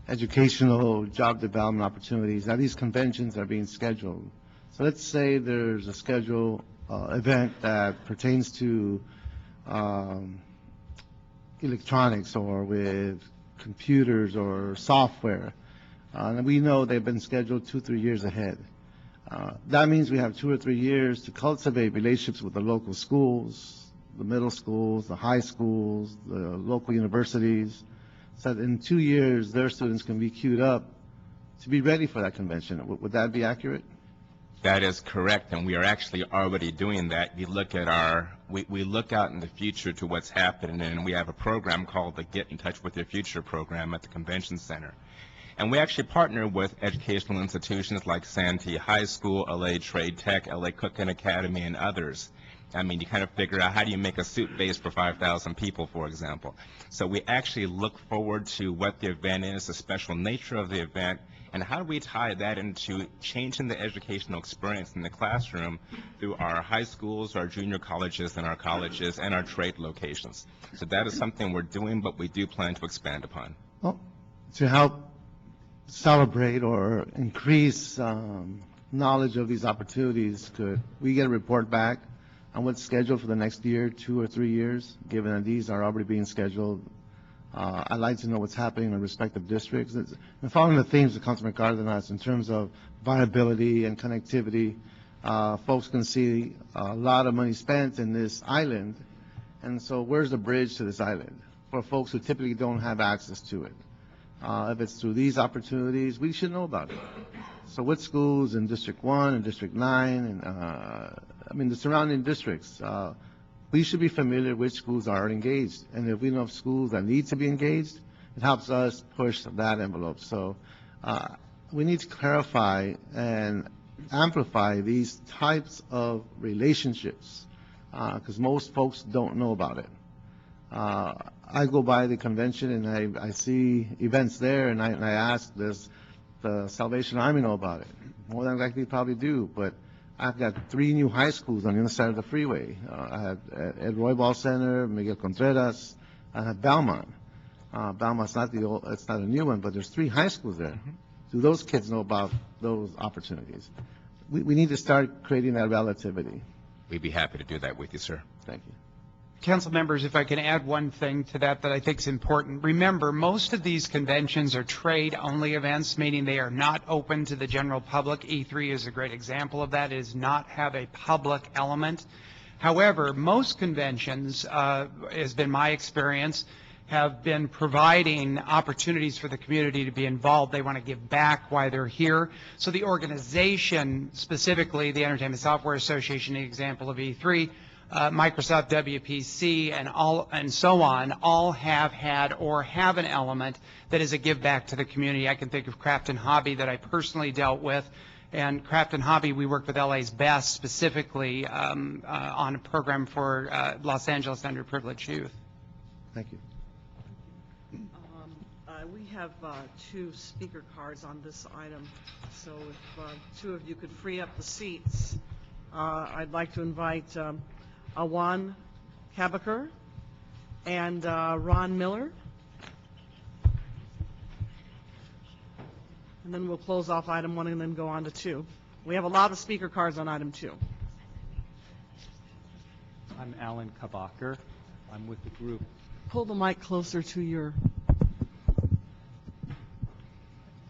educational job development opportunities. Now, these conventions are being scheduled. So let's say there's a scheduled event that pertains to electronics or with computers or software. And we know they've been scheduled 2-3 years ahead. That means we have 2 or 3 years to cultivate relationships with the local schools, the middle schools, the high schools, the local universities, so that in 2 years their students can be queued up to be ready for that convention. Would that be accurate? That is correct, and we are actually already doing that. We look at we look out in the future to what's happening, and we have a program called the Get in Touch with Your Future program at the Convention Center. And we actually partner with educational institutions like Santee High School, LA Trade Tech, LA Cooking Academy, and others. I mean, you kind of figure out how do you make a suit base for 5,000 people, for example. So we actually look forward to what the event is, the special nature of the event, and how do we tie that into changing the educational experience in the classroom through our high schools, our junior colleges, and our trade locations. So that is something we're doing, but we do plan to expand upon. Well, to help celebrate or increase knowledge of these opportunities, could we get a report back on what's scheduled for the next year, 2 or 3 years, given that these are already being scheduled? I'd like to know what's happening in the respective districts. And following the themes of Councilman Cardenas in terms of viability and connectivity, folks can see a lot of money spent in this island. And so where's the bridge to this island for folks who typically don't have access to it? If it's through these opportunities, we should know about it. So what schools in District 1 and District 9 and I mean the surrounding districts, we should be familiar which schools are engaged. And if we know of schools that need to be engaged, it helps us push that envelope. So we need to clarify and amplify these types of relationships because most folks don't know about it. I go by the convention and I see events there and I ask, does the Salvation Army know about it? More than likely probably do, but I've got 3 new high schools on the other side of the freeway. I have Ed Roybal Center, Miguel Contreras, I have Belmont. Belmont's not it's not a new one, but there's 3 high schools there. Do those kids know about those opportunities? We need to start creating that relativity. We'd be happy to do that with you, sir. Thank you. Council members, if I can add one thing to that I think is important. Remember, most of these conventions are trade-only events, meaning they are not open to the general public. E3 is a great example of that. It does not have a public element. However, most conventions, has been my experience, have been providing opportunities for the community to be involved. They want to give back while they're here. So the organization, specifically the Entertainment Software Association, the example of E3, Microsoft WPC and so on, all have had or have an element that is a give back to the community. I can think of Craft and Hobby that I personally dealt with. And Craft and Hobby, we worked with LA's Best specifically on a program for Los Angeles underprivileged youth. Thank you. We have 2 speaker cards on this item, so if 2 of you could free up the seats, I'd like to invite Awan Kabakar and Ron Miller. And then we'll close off item 1 and then go on to 2. We have a lot of speaker cards on item 2. I'm Alan Kabakar. I'm with the group. Pull the mic closer to your...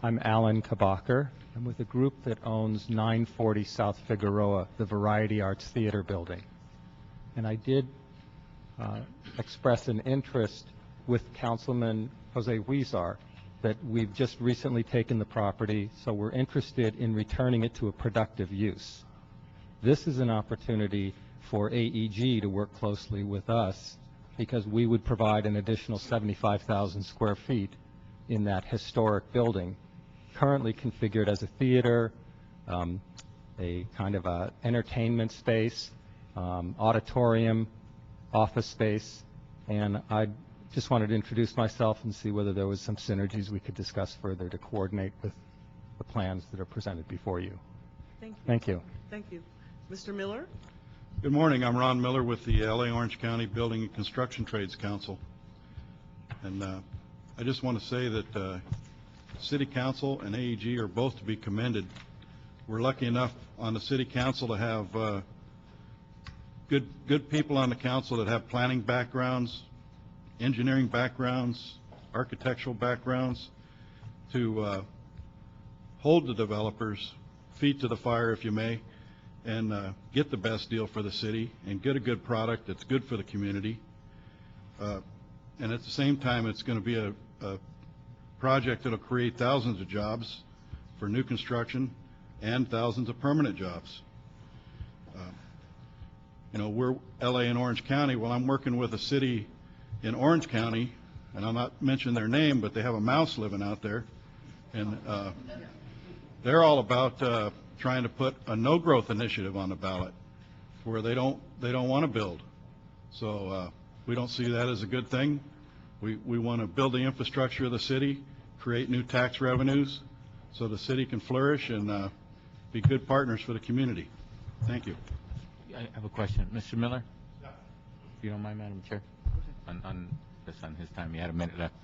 I'm Alan Kabakar. I'm with a group that owns 940 South Figueroa, the Variety Arts Theater building. And I did express an interest with Councilman Jose Huizar that we've just recently taken the property, so we're interested in returning it to a productive use. This is an opportunity for AEG to work closely with us because we would provide an additional 75,000 square feet in that historic building, currently configured as a theater, a kind of a entertainment space, auditorium, office space, and I just wanted to introduce myself and see whether there was some synergies we could discuss further to coordinate with the plans that are presented before you. Thank you. Thank you. Thank you. Mr. Miller? Good morning. I'm Ron Miller with the LA Orange County Building and Construction Trades Council. And I just want to say that City Council and AEG are both to be commended. We're lucky enough on the City Council to have good people on the council that have planning backgrounds, engineering backgrounds, architectural backgrounds, to hold the developers' feet to the fire, if you may, and get the best deal for the city and get a good product that's good for the community. And at the same time, it's going to be a project that will create thousands of jobs for new construction and thousands of permanent jobs. We're LA and Orange County. Well, I'm working with a city in Orange County, and I'll not mention their name, but they have a mouse living out there, and they're all about trying to put a no-growth initiative on the ballot, where they don't want to build. So we don't see that as a good thing. We want to build the infrastructure of the city, create new tax revenues, so the city can flourish and be good partners for the community. Thank you. I have a question. Mr. Miller? Yeah. If you don't mind, Madam Chair? On his time, he had a minute left.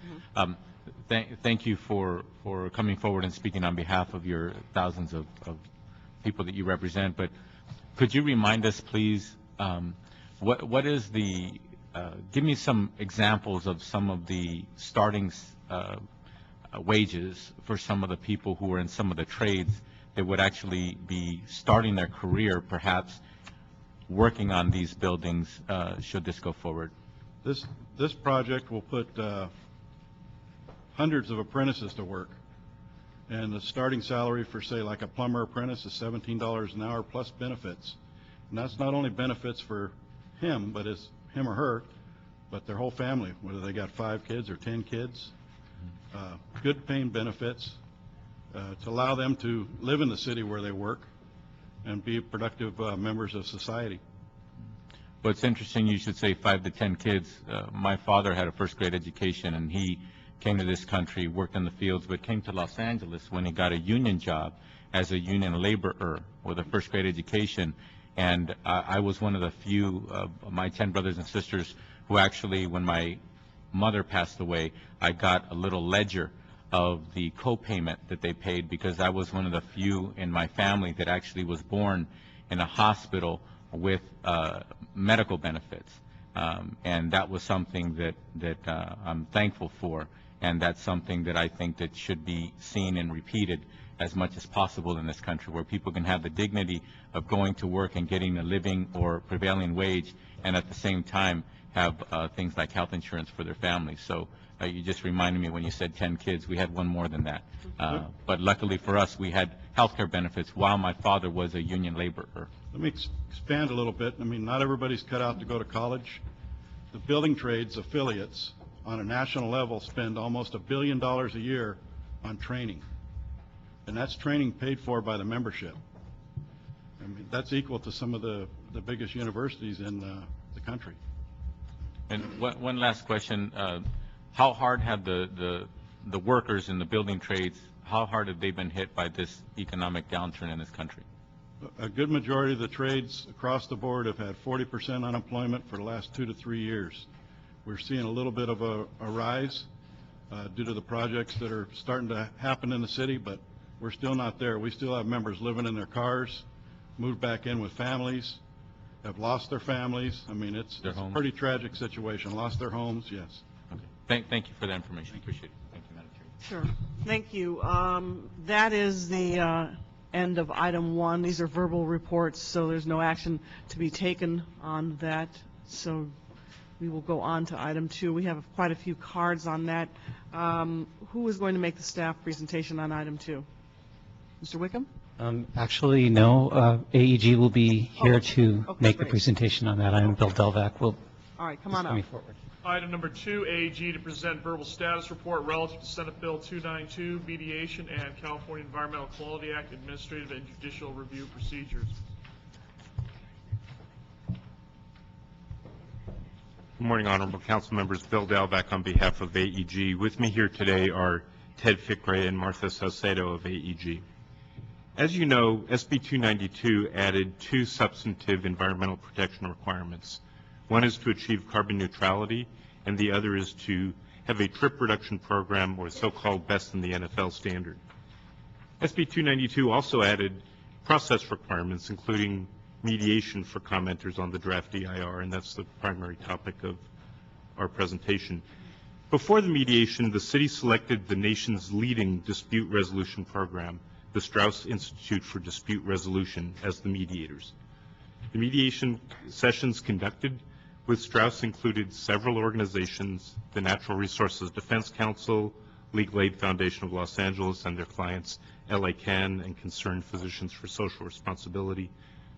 Thank you for coming forward and speaking on behalf of your thousands of people that you represent. But could you remind us, please, what is the give me some examples of some of the starting wages for some of the people who are in some of the trades that would actually be starting their career, perhaps working on these buildings, should this go forward? This project will put hundreds of apprentices to work, and the starting salary for, say, like a plumber apprentice is $17 an hour plus benefits. And that's not only benefits for him, but it's him or her, but their whole family, whether they got 5 kids or 10 kids. Good paying benefits to allow them to live in the city where they work and be productive members of society. Well, it's interesting you should say 5 to 10 kids. My father had a first-grade education, and he came to this country, worked in the fields, but came to Los Angeles when he got a union job as a union laborer with a first-grade education. And I was one of the few of my 10 brothers and sisters who actually, when my mother passed away, I got a little ledger of the co-payment that they paid, because I was one of the few in my family that actually was born in a hospital with medical benefits. And that was something that I'm thankful for, and that's something that I think that should be seen and repeated as much as possible in this country, where people can have the dignity of going to work and getting a living or prevailing wage, and at the same time have things like health insurance for their families. So you just reminded me when you said 10 kids, we had one more than that. But luckily for us, we had health care benefits while my father was a union laborer. Let me expand a little bit. I mean, not everybody's cut out to go to college. The building trades affiliates on a national level spend almost $1 billion a year on training. And that's training paid for by the membership. I mean, that's equal to some of the biggest universities in the country. And one last question. How hard have the workers in the building trades, how hard have they been hit by this economic downturn in this country? A good majority of the trades across the board have had 40% unemployment for the last 2 to 3 years. We're seeing a little bit of a rise due to the projects that are starting to happen in the city, but we're still not there. We still have members living in their cars, moved back in with families, have lost their families. I mean, it's a pretty tragic situation. Lost their homes, yes. Okay. Thank you for that information. Appreciate it. Thank you, Madam Chair. Sure. Thank you. That is the end of item 1. These are verbal reports, so there's no action to be taken on that. So we will go on to item 2. We have quite a few cards on that. Who is going to make the staff presentation on item 2? Mr. Wickham? Actually, no. AEG will be here to make the great. presentation on that. I'm Bill Delvac. Will All right, come on up. forward. Item number 2, AEG to present verbal status report relative to Senate Bill 292, mediation, and California Environmental Quality Act administrative and judicial review procedures. Good morning, Honorable Council Members. Bill Delvac on behalf of AEG. With me here today are Ted Fickrey and Martha Saucedo of AEG. As you know, SB 292 added 2 substantive environmental protection requirements. One is to achieve carbon neutrality, and the other is to have a trip reduction program, or so-called best in the NFL standard. SB 292 also added process requirements, including mediation for commenters on the draft EIR, and that's the primary topic of our presentation. Before the mediation, the city selected the nation's leading dispute resolution program, the Strauss Institute for Dispute Resolution, as the mediators. The mediation sessions conducted with Strauss included several organizations, the Natural Resources Defense Council, Legal Aid Foundation of Los Angeles and their clients, LA CAN and Concerned Physicians for Social Responsibility,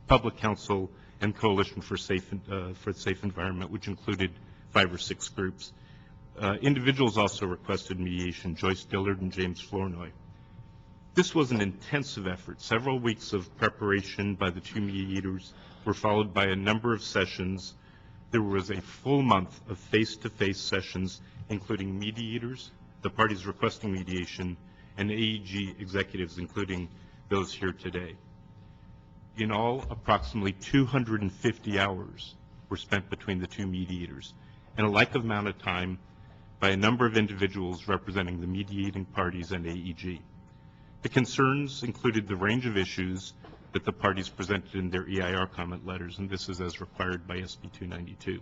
Public Council, and Coalition for Safe Environment, which included 5 or 6 groups. Individuals also requested mediation, Joyce Dillard and James Flournoy. This was an intensive effort. Several weeks of preparation by the 2 mediators were followed by a number of sessions. There was a full month of face-to-face sessions, including mediators, the parties requesting mediation, and AEG executives, including those here today. In all, approximately 250 hours were spent between the 2 mediators, and a like amount of time by a number of individuals representing the mediating parties and AEG. The concerns included the range of issues that the parties presented in their EIR comment letters, and this is as required by SB 292.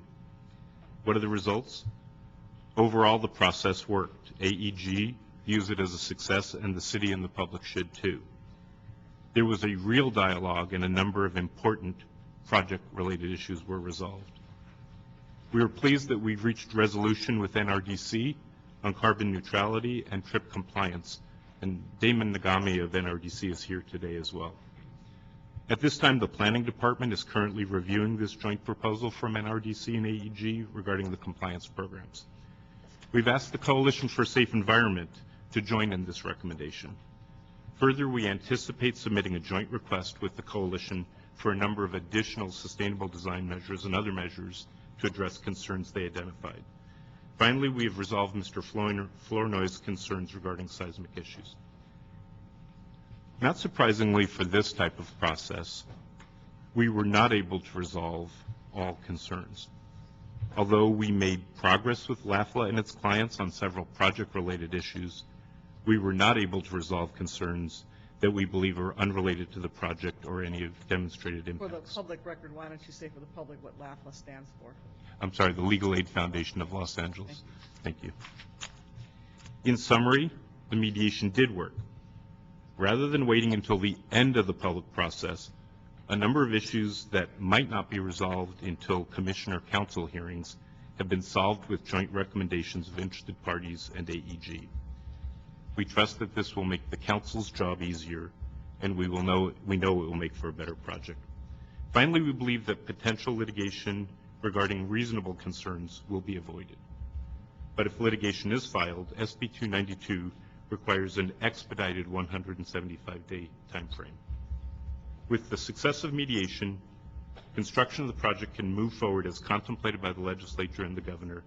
What are the results? Overall, the process worked. AEG views it as a success, and the city and the public should too. There was a real dialogue, and a number of important project-related issues were resolved. We are pleased that we've reached resolution with NRDC on carbon neutrality and trip compliance, and Damon Nagami of NRDC is here today as well. At this time, the Planning Department is currently reviewing this joint proposal from NRDC and AEG regarding the compliance programs. We've asked the Coalition for Safe Environment to join in this recommendation. Further, we anticipate submitting a joint request with the Coalition for a number of additional sustainable design measures and other measures to address concerns they identified. Finally, we have resolved Mr. Flournoy's concerns regarding seismic issues. Not surprisingly for this type of process, we were not able to resolve all concerns. Although we made progress with LAFLA and its clients on several project-related issues, we were not able to resolve concerns that we believe are unrelated to the project or any of demonstrated impacts. For the public record, why don't you say for the public what LAFLA stands for? I'm sorry, the Legal Aid Foundation of Los Angeles. Thank you. In summary, the mediation did work. Rather than waiting until the end of the public process, a number of issues that might not be resolved until commissioner council hearings have been solved with joint recommendations of interested parties and AEG. We trust that this will make the council's job easier, and we know it will make for a better project. Finally, we believe that potential litigation regarding reasonable concerns will be avoided. But if litigation is filed, SB 292 requires an expedited 175-day time frame. With the success of mediation, construction of the project can move forward as contemplated by the legislature and the governor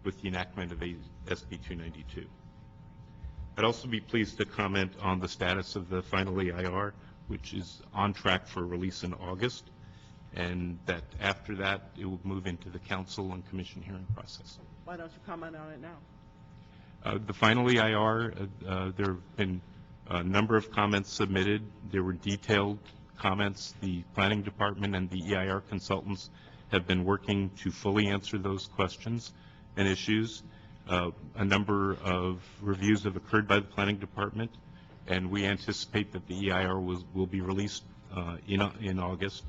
with the enactment of SB 292. I'd also be pleased to comment on the status of the final EIR, which is on track for release in August, and that after that it will move into the council and commission hearing process. Why don't you comment on it now? The final EIR, there have been a number of comments submitted. There were detailed comments. The planning department and the EIR consultants have been working to fully answer those questions and issues. A number of reviews have occurred by the planning department, and we anticipate that the EIR will be released in August,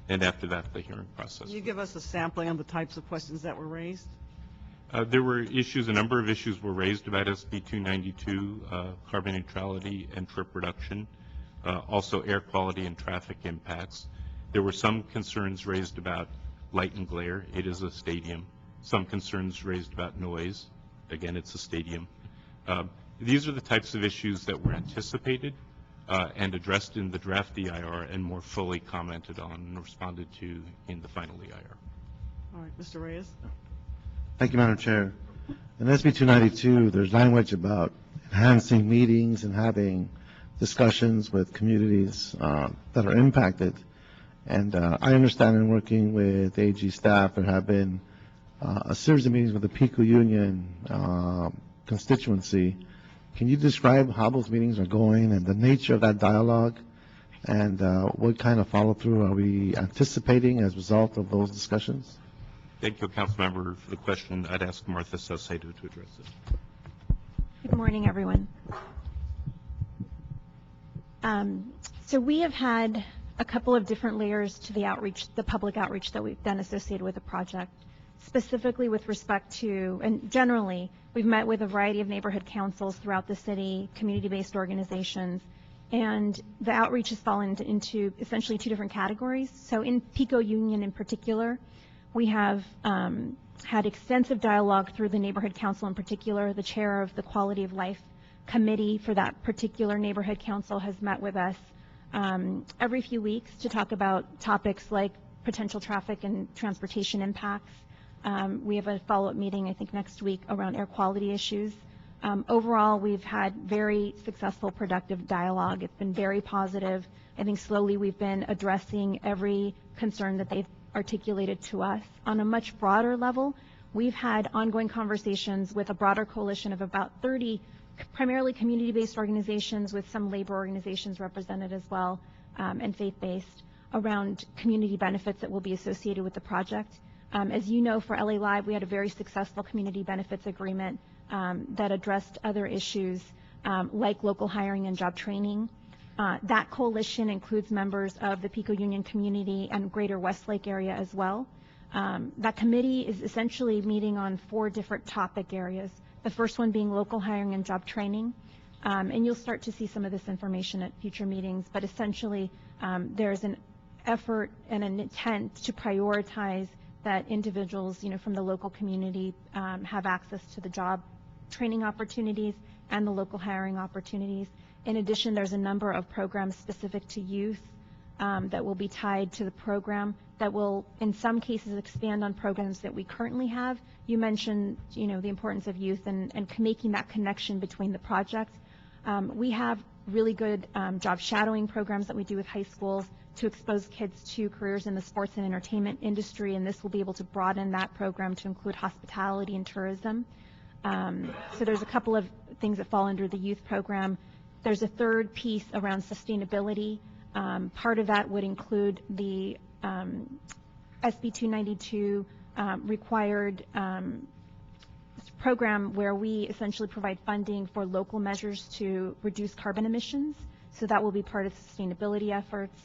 and after that the hearing process. Can you give us a sampling of the types of questions that were raised? There were issues, a number of issues were raised about SB 292, carbon neutrality and trip reduction, also air quality and traffic impacts. There were some concerns raised about light and glare. It is a stadium. Some concerns raised about noise. Again, it's a stadium. These are the types of issues that were anticipated and addressed in the draft EIR and more fully commented on and responded to in the final EIR. All right, Mr. Reyes. Thank you, Madam Chair. In SB 292, there's language about enhancing meetings and having discussions with communities that are impacted. And I understand in working with AG staff, there have been a series of meetings with the Pico Union constituency. Can you describe how those meetings are going and the nature of that dialogue, and what kind of follow-through are we anticipating as a result of those discussions? Thank you, Council Member, for the question. I'd ask Martha Saucedo to address it. Good morning, everyone. So we have had a couple of different layers to the outreach, the public outreach that we've done associated with the project, specifically with respect to, and generally, we've met with a variety of neighborhood councils throughout the city, community-based organizations, and the outreach has fallen into essentially two different categories. So in Pico Union in particular, we have had extensive dialogue through the neighborhood council in particular. The chair of the Quality of Life Committee for that particular neighborhood council has met with us every few weeks to talk about topics like potential traffic and transportation impacts. We have a follow-up meeting, I think, next week around air quality issues. Overall, we've had very successful, productive dialogue. It's been very positive. I think slowly we've been addressing every concern that they've articulated to us. On a much broader level, we've had ongoing conversations with a broader coalition of about 30 primarily community-based organizations with some labor organizations represented as well, and faith-based, around community benefits that will be associated with the project. As you know, for LA Live, we had a very successful community benefits agreement that addressed other issues like local hiring and job training. That coalition includes members of the Pico Union community and greater Westlake area as well. That committee is essentially meeting on 4 different topic areas. The first one being local hiring and job training. And you'll start to see some of this information at future meetings, but essentially there's an effort and an intent to prioritize that individuals, from the local community have access to the job training opportunities and the local hiring opportunities. In addition, there's a number of programs specific to youth that will be tied to the program that will, in some cases, expand on programs that we currently have. You mentioned, the importance of youth and making that connection between the projects. We have really good job shadowing programs that we do with high schools to expose kids to careers in the sports and entertainment industry, and this will be able to broaden that program to include hospitality and tourism. So there's a couple of things that fall under the youth program. There's a third piece around sustainability. Part of that would include the SB 292 required program where we essentially provide funding for local measures to reduce carbon emissions. So that will be part of sustainability efforts.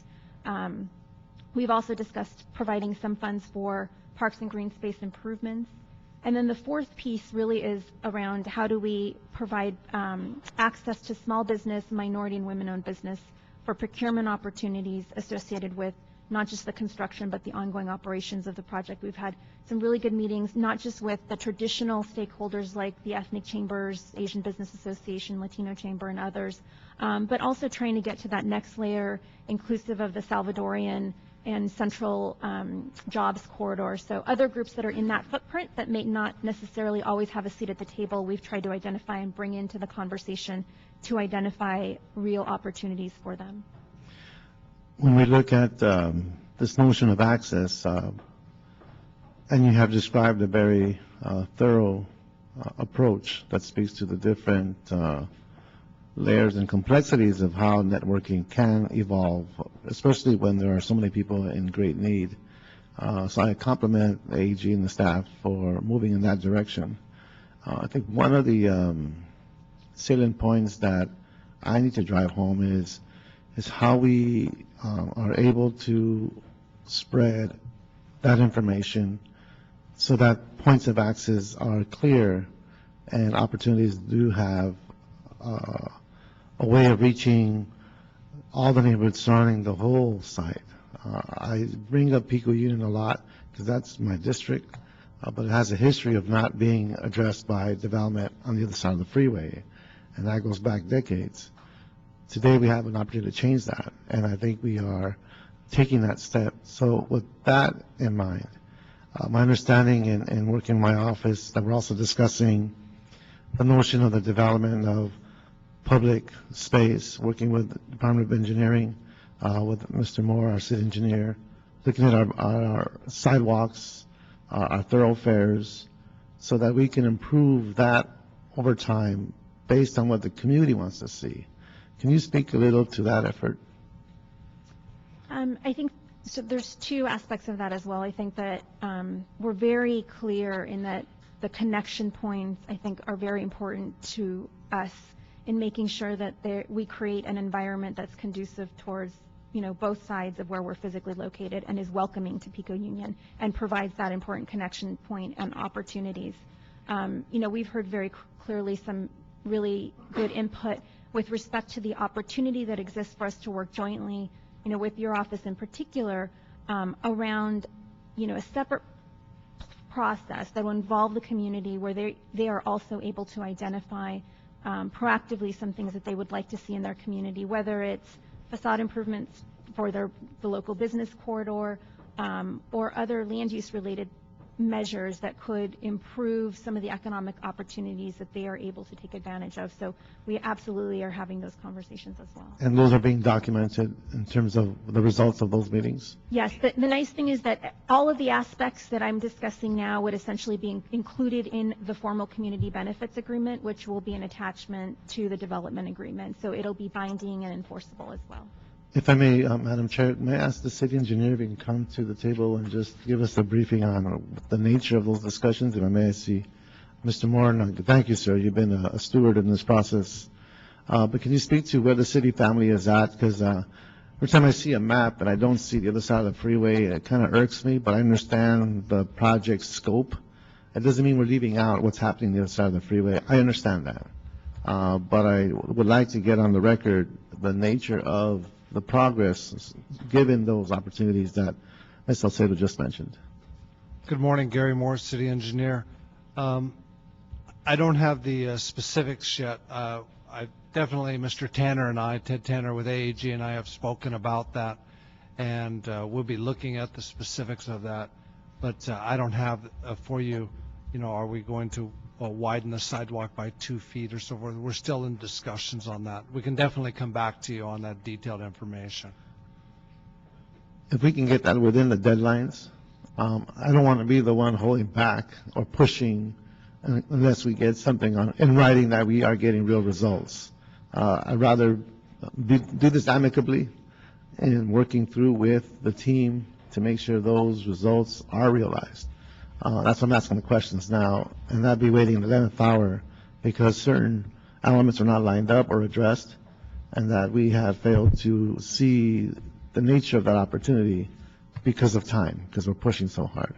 We've also discussed providing some funds for parks and green space improvements. And then the fourth piece really is around how do we provide access to small business, minority and women-owned business for procurement opportunities associated with not just the construction, but the ongoing operations of the project. We've had some really good meetings, not just with the traditional stakeholders like the ethnic chambers, Asian Business Association, Latino Chamber, and others, but also trying to get to that next layer, inclusive of the Salvadorian and Central Jobs Corridor. So other groups that are in that footprint that may not necessarily always have a seat at the table, we've tried to identify and bring into the conversation to identify real opportunities for them. When we look at this notion of access, and you have described a very thorough approach that speaks to the different layers and complexities of how networking can evolve, especially when there are so many people in great need. So I compliment the AG and the staff for moving in that direction. I think one of the salient points that I need to drive home is how we are able to spread that information so that points of access are clear and opportunities do have a way of reaching all the neighborhoods surrounding the whole site. I bring up Pico Union a lot because that's my district, but it has a history of not being addressed by development on the other side of the freeway, and that goes back decades. Today we have an opportunity to change that, and I think we are taking that step. So with that in mind, my understanding in working in my office that we're also discussing the notion of the development of public space, working with the Department of Engineering, with Mr. Moore, our city engineer, looking at our sidewalks, our thoroughfares, so that we can improve that over time based on what the community wants to see. Can you speak a little to that effort? I think so. There's two aspects of that as well. I think that we're very clear in that the connection points, I think, are very important to us in making sure that we create an environment that's conducive towards, both sides of where we're physically located and is welcoming to Pico Union and provides that important connection point and opportunities. We've heard very clearly some really good input with respect to the opportunity that exists for us to work jointly, with your office in particular, around, a separate process that will involve the community where they are also able to identify proactively some things that they would like to see in their community, whether it's facade improvements for the local business corridor or other land use related measures that could improve some of the economic opportunities that they are able to take advantage of. So we absolutely are having those conversations as well. And those are being documented in terms of the results of those meetings? Yes, the nice thing is that all of the aspects that I'm discussing now would essentially be included in the formal community benefits agreement, which will be an attachment to the development agreement. So it'll be binding and enforceable as well. If I may, Madam Chair, may I ask the city engineer if he can come to the table and just give us a briefing on the nature of those discussions? If I may, I see Mr. Moore. Thank you, sir. You've been a steward in this process. But can you speak to where the city family is at? Because every time I see a map and I don't see the other side of the freeway, it kind of irks me, but I understand the project scope. It doesn't mean we're leaving out what's happening on the other side of the freeway. I understand that. But I would like to get on the record the nature of the progress given those opportunities that Ms. Salcedo just mentioned. Good morning, Gary Moore, city engineer. I don't have the specifics yet. I definitely, Mr. Tanner and I, Ted Tanner with AAG and I have spoken about that, and we'll be looking at the specifics of that. But I don't have for you, are we going to widen the sidewalk by 2 feet or so forth? We're still in discussions on that. We can definitely come back to you on that detailed information. If we can get that within the deadlines, I don't want to be the one holding back or pushing unless we get something in writing that we are getting real results. I'd rather do this amicably and working through with the team to make sure those results are realized. That's why I'm asking the questions now, and not be waiting the 11th hour because certain elements are not lined up or addressed, and that we have failed to see the nature of that opportunity because of time, because we're pushing so hard.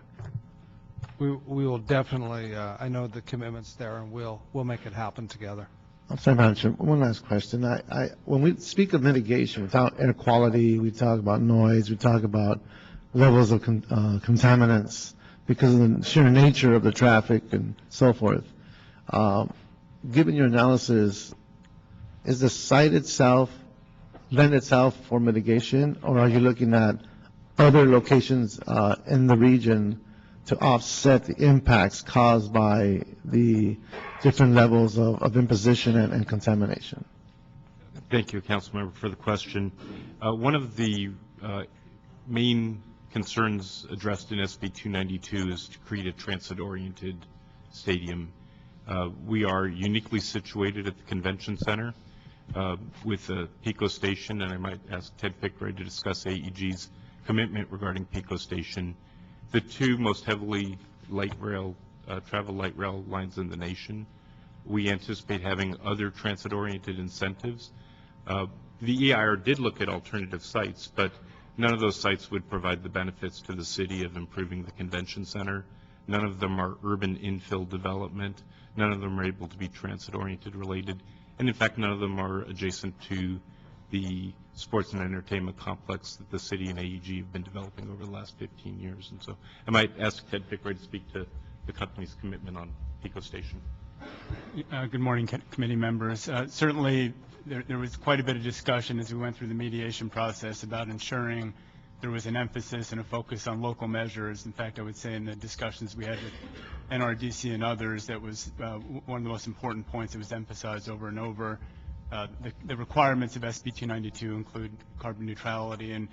we will definitely, I know the commitment's there, and we'll make it happen together. I'm sorry, Madam Chair, one last question. When we speak of mitigation, without air quality, we talk about noise, we talk about levels of contaminants because of the sheer nature of the traffic and so forth. Given your analysis, is the site itself lend itself for mitigation, or are you looking at other locations in the region to offset the impacts caused by the different levels of imposition and contamination? Thank you, Councilmember, for the question. One of the main concerns addressed in SB 292 is to create a transit-oriented stadium. We are uniquely situated at the convention center with the Pico Station, and I might ask Ted Pickray to discuss AEG's commitment regarding Pico Station, the two most heavily travel light rail lines in the nation. We anticipate having other transit-oriented incentives. The EIR did look at alternative sites, but none of those sites would provide the benefits to the city of improving the convention center. None of them are urban infill development. None of them are able to be transit-oriented related. And in fact, none of them are adjacent to the sports and entertainment complex that the city and AEG have been developing over the last 15 years. And so I might ask Ted Pickray to speak to the company's commitment on Pico Station. Good morning, committee members. Certainly, there was quite a bit of discussion as we went through the mediation process about ensuring there was an emphasis and a focus on local measures. In fact, I would say in the discussions we had with NRDC and others, that was one of the most important points that was emphasized over and over. The requirements of SB 292 include carbon neutrality, and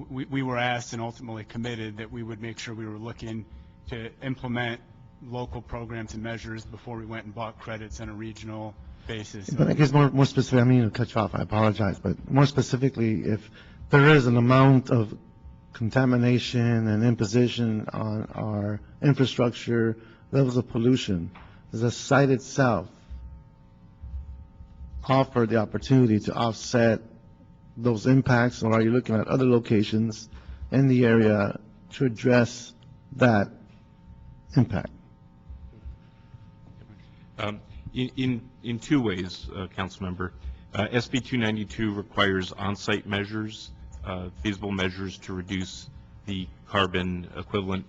we were asked and ultimately committed that we would make sure we were looking to implement local programs and measures before we went and bought credits on a regional basis. But I guess more specifically, I mean to cut you off, I apologize, but more specifically, if there is an amount of contamination and imposition on our infrastructure, levels of pollution, does the site itself offer the opportunity to offset those impacts, or are you looking at other locations in the area to address that impact? In two ways, Council Member. SB 292 requires on-site measures, feasible measures to reduce the carbon equivalent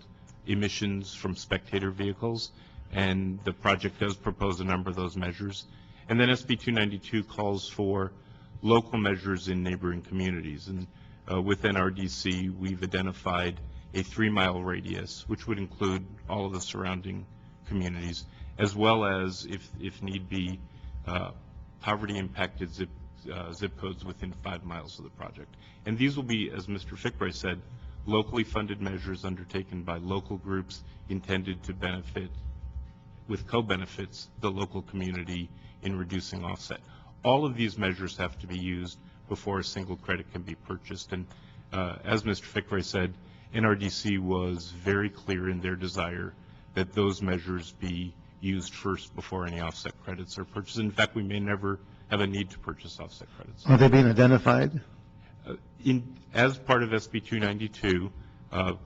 emissions from spectator vehicles, and the project does propose a number of those measures. And then SB 292 calls for local measures in neighboring communities. And within RDC, we've identified a 3-mile radius, which would include all of the surrounding communities, as well as, if need be, poverty-impacted zip codes within 5 miles of the project. And these will be, as Mr. Fickray said, locally funded measures undertaken by local groups intended to benefit, with co-benefits, the local community in reducing offset. All of these measures have to be used before a single credit can be purchased. And as Mr. Fickray said, NRDC was very clear in their desire that those measures be used first before any offset credits are purchased. In fact, we may never have a need to purchase offset credits. Are they being identified? As part of SB 292,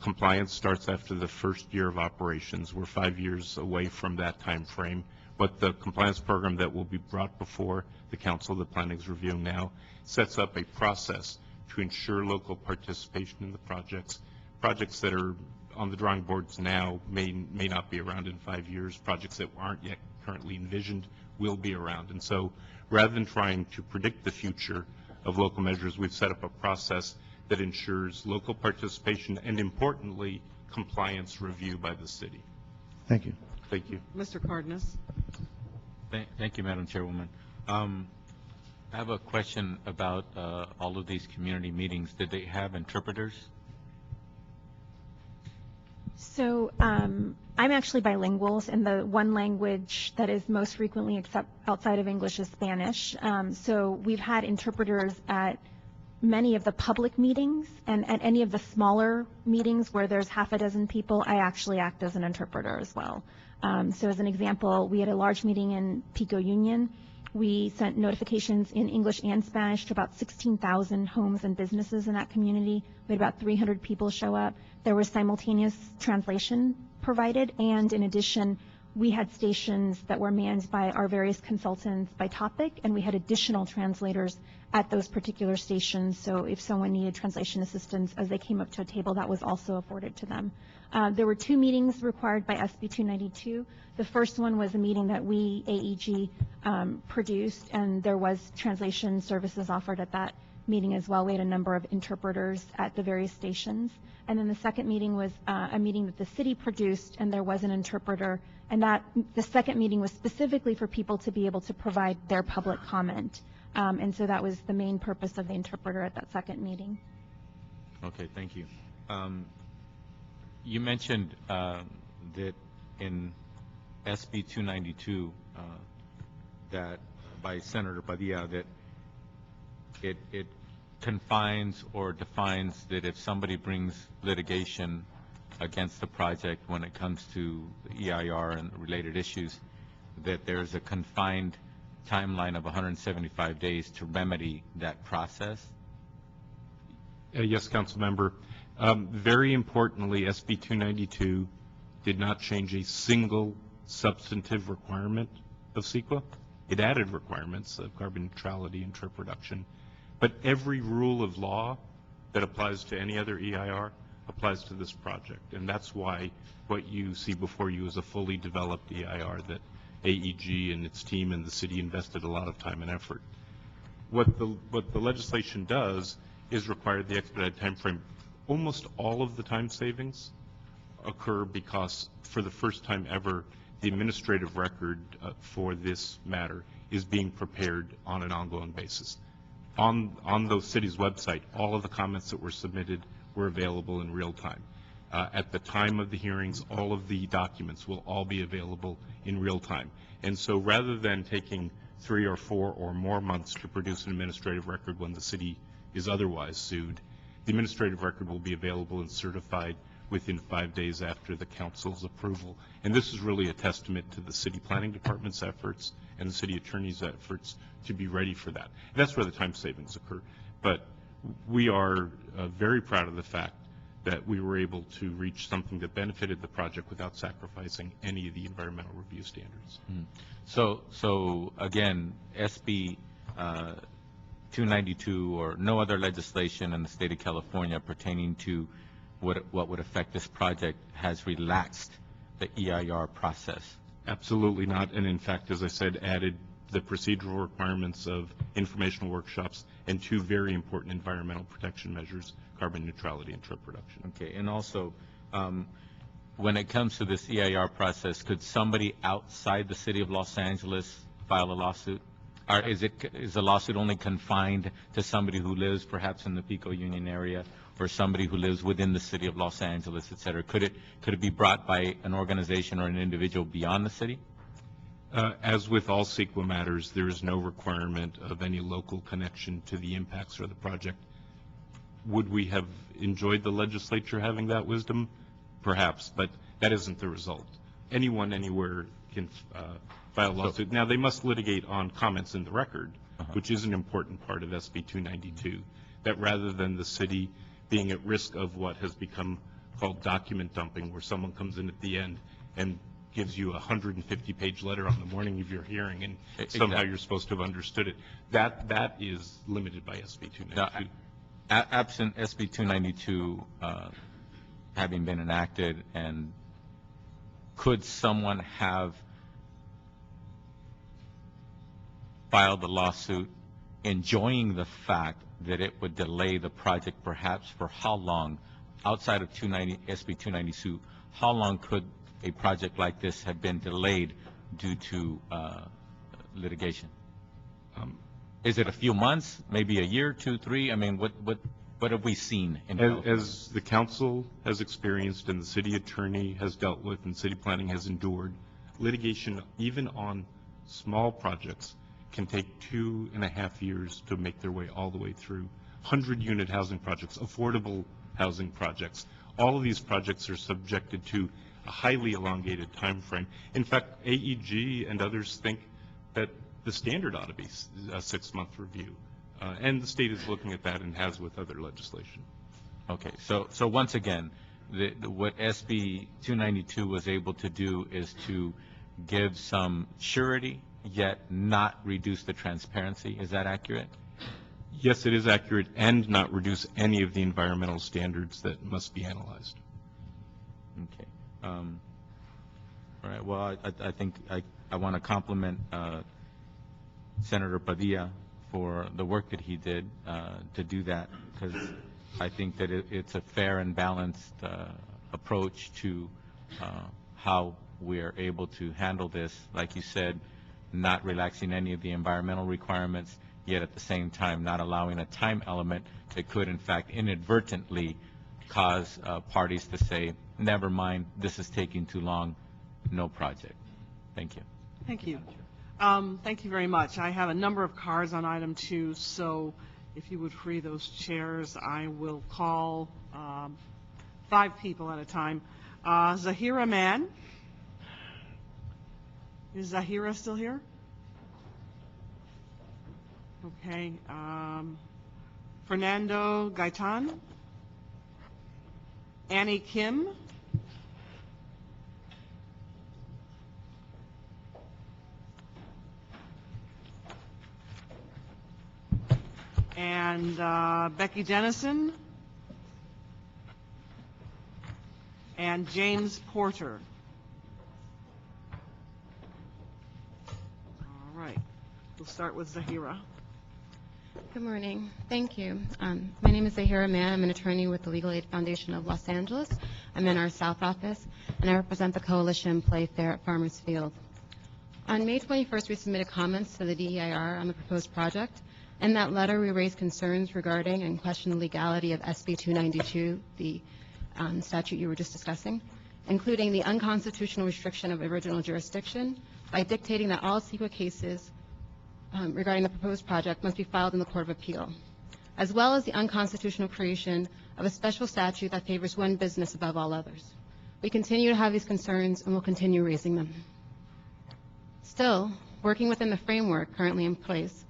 compliance starts after the first year of operations. We're 5 years away from that time frame. But the compliance program that will be brought before the council that planning is reviewing now sets up a process to ensure local participation in the projects. Projects that are on the drawing boards now may not be around in 5 years. Projects that aren't yet currently envisioned will be around. And so rather than trying to predict the future of local measures, we've set up a process that ensures local participation and, importantly, compliance review by the city. Thank you. Thank you. Mr. Cardenas. Thank you, Madam Chairwoman. I have a question about all of these community meetings. Did they have interpreters? So I'm actually bilingual, and the one language that is most frequently outside of English is Spanish. So we've had interpreters at many of the public meetings, and at any of the smaller meetings where there's half a dozen people, I actually act as an interpreter as well. So as an example, we had a large meeting in Pico Union We sent notifications in English and Spanish to about 16,000 homes and businesses in that community. We had about 300 people show up. There was simultaneous translation provided, and in addition, we had stations that were manned by our various consultants by topic, and we had additional translators at those particular stations. So if someone needed translation assistance as they came up to a table, that was also afforded to them. There were 2 meetings required by SB 292. The first one was a meeting that we, AEG, produced, and there was translation services offered at that meeting as well. We had a number of interpreters at the various stations. And then the second meeting was a meeting that the city produced, and there was an interpreter. And the second meeting was specifically for people to be able to provide their public comment. And so that was the main purpose of the interpreter at that second meeting. Okay, thank you. You mentioned that in SB 292 that by Senator Padilla that it confines or defines that if somebody brings litigation against the project when it comes to the EIR and related issues, that there's a confined timeline of 175 days to remedy that process? Yes, Council Member. Very importantly, SB 292 did not change a single substantive requirement of CEQA. It added requirements of carbon neutrality and trip reduction. But every rule of law that applies to any other EIR applies to this project. And that's why what you see before you is a fully developed EIR that AEG and its team and the city invested a lot of time and effort. What the legislation does is require the expedited time frame. Almost all of the time savings occur because for the first time ever, the administrative record for this matter is being prepared on an ongoing basis. On the city's website, all of the comments that were submitted were available in real time. At the time of the hearings, all of the documents will all be available in real time. And so rather than taking 3 or 4 or more months to produce an administrative record when the city is otherwise sued, the administrative record will be available and certified within 5 days after the council's approval. And this is really a testament to the city planning department's efforts and the city attorney's efforts to be ready for that. And that's where the time savings occur. But we are very proud of the fact that we were able to reach something that benefited the project without sacrificing any of the environmental review standards. So again, SB 292 or no other legislation in the state of California pertaining to what would affect this project has relaxed the EIR process? Absolutely not. And in fact, as I said, added the procedural requirements of informational workshops and 2 very important environmental protection measures, carbon neutrality and trip reduction. Okay, and also when it comes to this EIR process, could somebody outside the city of Los Angeles file a lawsuit? Or is the lawsuit only confined to somebody who lives perhaps in the Pico Union area or somebody who lives within the city of Los Angeles, et cetera? Could it be brought by an organization or an individual beyond the city? As with all CEQA matters, there is no requirement of any local connection to the impacts of the project. Would we have enjoyed the legislature having that wisdom? Perhaps, but that isn't the result. Anyone, anywhere can file a lawsuit. Now, they must litigate on comments in the record, which is an important part of SB 292, that rather than the city being at risk of what has become called document dumping, where someone comes in at the end and gives you a 150-page letter on the morning of your hearing, and somehow you're supposed to have understood it. That is limited by SB 292. Now, absent SB 292 having been enacted, and could someone have filed the lawsuit enjoying the fact that it would delay the project perhaps for how long? Outside of SB 292, how long could a project like this have been delayed due to litigation? Is it a few months, maybe a year, 2, 3? I mean, what have we seen in California? As the council has experienced and the city attorney has dealt with and city planning has endured, litigation even on small projects can take 2.5 years to make their way all the way through. 100-unit housing projects, affordable housing projects, all of these projects are subjected to a highly elongated time frame. In fact, AEG and others think that the standard ought to be a 6-month review. And the state is looking at that and has with other legislation. Okay, so once again, what SB 292 was able to do is to give some surety, yet not reduce the transparency. Is that accurate? Yes, it is accurate, and not reduce any of the environmental standards that must be analyzed. Okay. All right, well, I think I want to compliment Senator Padilla for the work that he did to do that, because I think that it's a fair and balanced approach to how we're able to handle this. Like you said, not relaxing any of the environmental requirements, yet at the same time not allowing a time element that could, in fact, inadvertently cause parties to say, never mind, this is taking too long, no project. Thank you. Thank you. Thank you very much. I have a number of cards on item 2, so if you would free those chairs, I will call 5 people at a time. Zahira Mann. Is Zahira still here? Okay. Fernando Gaitan. Annie Kim. And Becky Dennison. And James Porter. All right. We'll start with Zahira. Good morning. Thank you. My name is Zahira Mann. I'm an attorney with the Legal Aid Foundation of Los Angeles. I'm in our South office, and I represent the coalition Play Fair at Farmers Field. On May 21st, we submitted comments to the DEIR on the proposed project. In that letter, we raised concerns regarding and questioned the legality of SB 292, the statute you were just discussing, including the unconstitutional restriction of original jurisdiction by dictating that all CEQA cases regarding the proposed project must be filed in the Court of Appeal, as well as the unconstitutional creation of a special statute that favors one business above all others. We continue to have these concerns and will continue raising them. Still, working within the framework currently in place,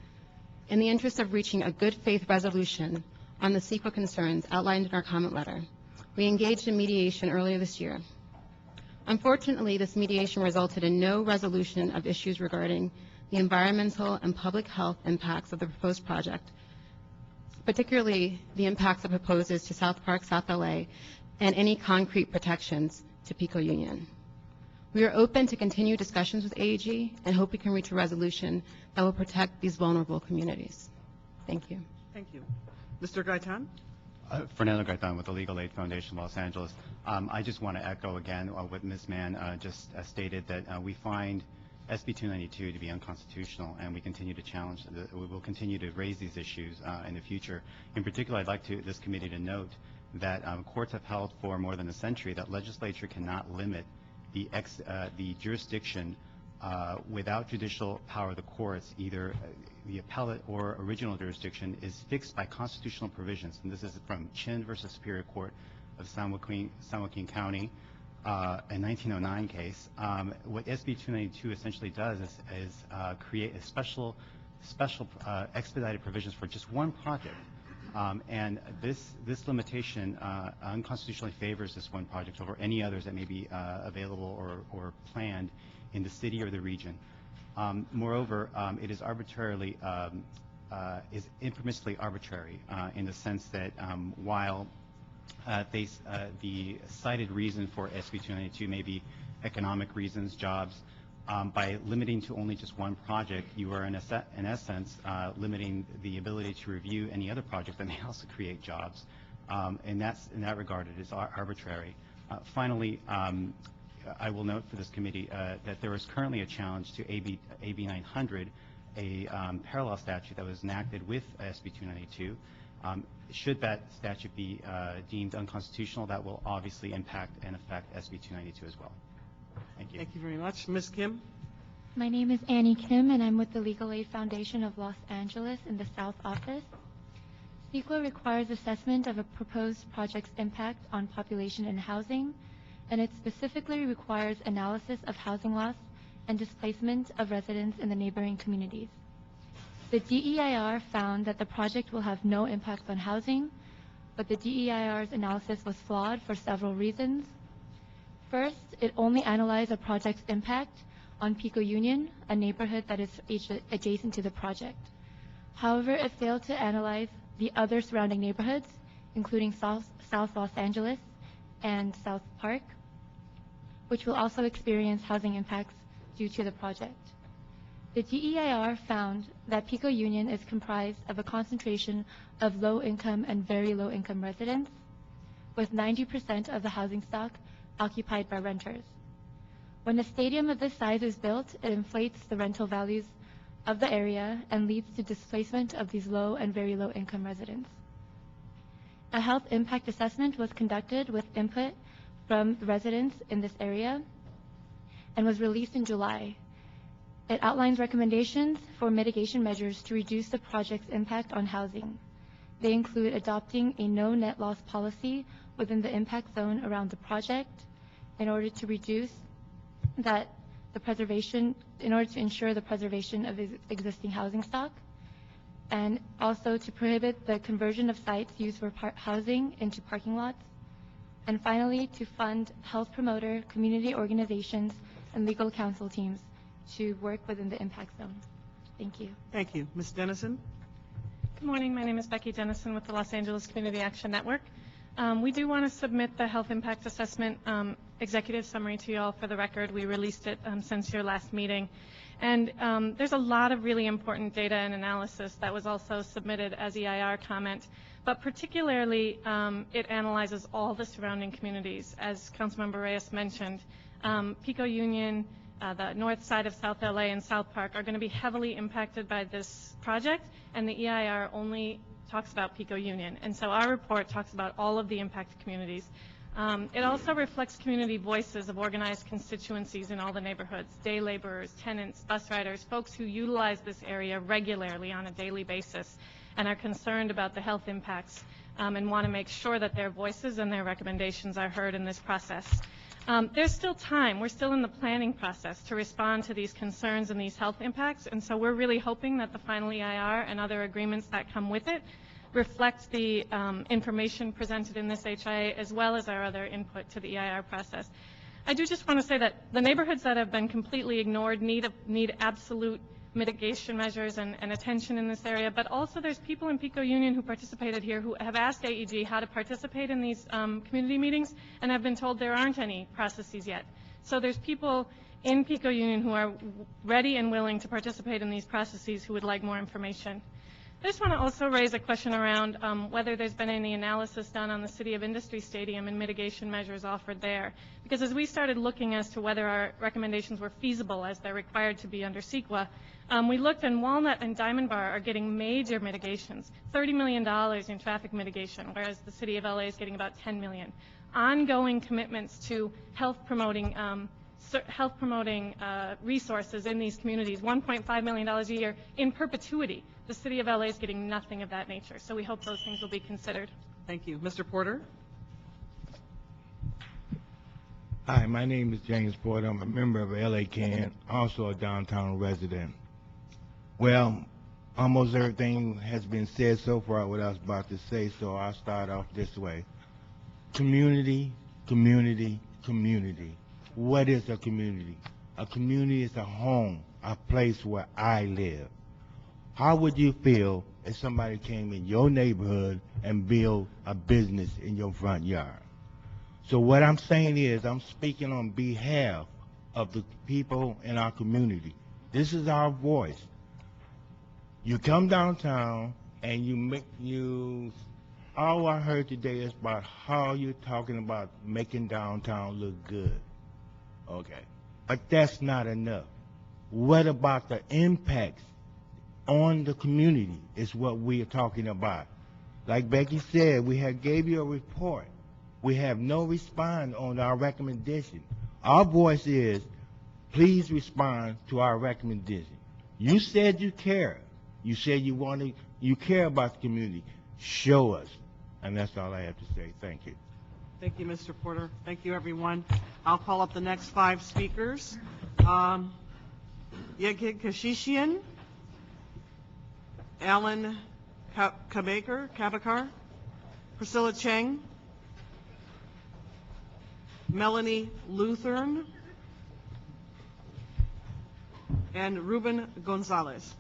in the interest of reaching a good faith resolution on the CEQA concerns outlined in our comment letter, we engaged in mediation earlier this year. Unfortunately, this mediation resulted in no resolution of issues regarding the environmental and public health impacts of the proposed project, particularly the impacts it proposes to South Park, South LA, and any concrete protections to Pico Union. We are open to continue discussions with AEG and hope we can reach a resolution that will protect these vulnerable communities. Thank you. Thank you. Mr. Gaitan? Fernando Gaitan with the Legal Aid Foundation Los Angeles. I just want to echo again what Ms. Mann just stated, that we find SB 292 to be unconstitutional, and we continue to challenge, we will continue to raise these issues in the future. In particular, I'd like this committee to note that courts have held for more than a century that legislature cannot limit the jurisdiction without judicial power of the courts. Either the appellate or original jurisdiction is fixed by constitutional provisions, and this is from Chin versus Superior Court of San Joaquin County, a 1909 case. What SB 292 essentially does is create a special expedited provisions for just one project. And this limitation unconstitutionally favors this one project over any others that may be available or planned in the city or the region. Moreover, it is arbitrarily, is impermissibly arbitrary in the sense that while the cited reason for SB 292 may be economic reasons, jobs, by limiting to only just one project, you are in essence limiting the ability to review any other project that may also create jobs. And in that regard, it is arbitrary. Finally, I will note for this committee that there is currently a challenge to AB 900, a parallel statute that was enacted with SB 292. Should that statute be deemed unconstitutional, that will obviously impact and affect SB 292 as well. Thank you. Thank you very much. Ms. Kim? My name is Annie Kim, and I'm with the Legal Aid Foundation of Los Angeles in the South Office. CEQA requires assessment of a proposed project's impact on population and housing, and it specifically requires analysis of housing loss and displacement of residents in the neighboring communities. The DEIR found that the project will have no impact on housing, but the DEIR's analysis was flawed for several reasons. First, it only analyzed the project's impact on Pico Union, a neighborhood that is adjacent to the project. However, it failed to analyze the other surrounding neighborhoods, including South Los Angeles and South Park, which will also experience housing impacts due to the project. The DEIR found that Pico Union is comprised of a concentration of low-income and very low-income residents, with 90% of the housing stock occupied by renters. When a stadium of this size is built, it inflates the rental values of the area and leads to displacement of these low and very low-income residents. A health impact assessment was conducted with input from the residents in this area and was released in July. It outlines recommendations for mitigation measures to reduce the project's impact on housing. They include adopting a no net loss policy within the impact zone around the project in order to ensure the preservation of existing housing stock, and also to prohibit the conversion of sites used for housing into parking lots, and finally to fund health promoter, community organizations, and legal counsel teams to work within the impact zone. Thank you. Thank you. Ms. Dennison? Good morning. My name is Becky Dennison with the Los Angeles Community Action Network. We do want to submit the health impact assessment executive summary to you all for the record. We released it since your last meeting. And there's a lot of really important data and analysis that was also submitted as EIR comment, but particularly it analyzes all the surrounding communities. As Councilmember Reyes mentioned, Pico Union, the north side of South LA and South Park are going to be heavily impacted by this project, and the EIR only talks about Pico Union. And so our report talks about all of the impacted communities. It also reflects community voices of organized constituencies in all the neighborhoods, day laborers, tenants, bus riders, folks who utilize this area regularly on a daily basis and are concerned about the health impacts and want to make sure that their voices and their recommendations are heard in this process. There's still time. We're still in the planning process to respond to these concerns and these health impacts, and so we're really hoping that the final EIR and other agreements that come with it reflect the information presented in this HIA as well as our other input to the EIR process. I do just want to say that the neighborhoods that have been completely ignored need absolute mitigation measures and attention in this area, but also there's people in Pico Union who participated here who have asked AEG how to participate in these community meetings and have been told there aren't any processes yet. So there's people in Pico Union who are ready and willing to participate in these processes who would like more information. I just want to also raise a question around whether there's been any analysis done on the City of Industry Stadium and mitigation measures offered there. Because as we started looking as to whether our recommendations were feasible as they're required to be under CEQA, we looked, and Walnut and Diamond Bar are getting major mitigations, $30 million in traffic mitigation, whereas the City of LA is getting about $10 million. Ongoing commitments to health promoting resources in these communities, $1.5 million a year in perpetuity. The City of LA is getting nothing of that nature, so we hope those things will be considered. Thank you. Mr. Porter? Hi, my name is James Porter. I'm a member of LA CAN, also a downtown resident. Well, almost everything has been said so far what I was about to say, so I'll start off this way. Community, community, community. What is a community? A community is a home, a place where I live. How would you feel if somebody came in your neighborhood and built a business in your front yard? So what I'm saying is I'm speaking on behalf of the people in our community. This is our voice. You come downtown and all I heard today is about how you're talking about making downtown look good. Okay, but that's not enough. What about the impacts on the community is what we are talking about. Like Becky said, we gave you a report. We have no response on our recommendation. Our voice is, please respond to our recommendation. You said you care. You said you care about the community. Show us. And that's all I have to say. Thank you. Thank you, Mr. Porter. Thank you, everyone. I'll call up the next 5 speakers. Yegid Kashishian, Alan Kabakar, Priscilla Cheng, Melanie Lutheran, and Ruben Gonzalez.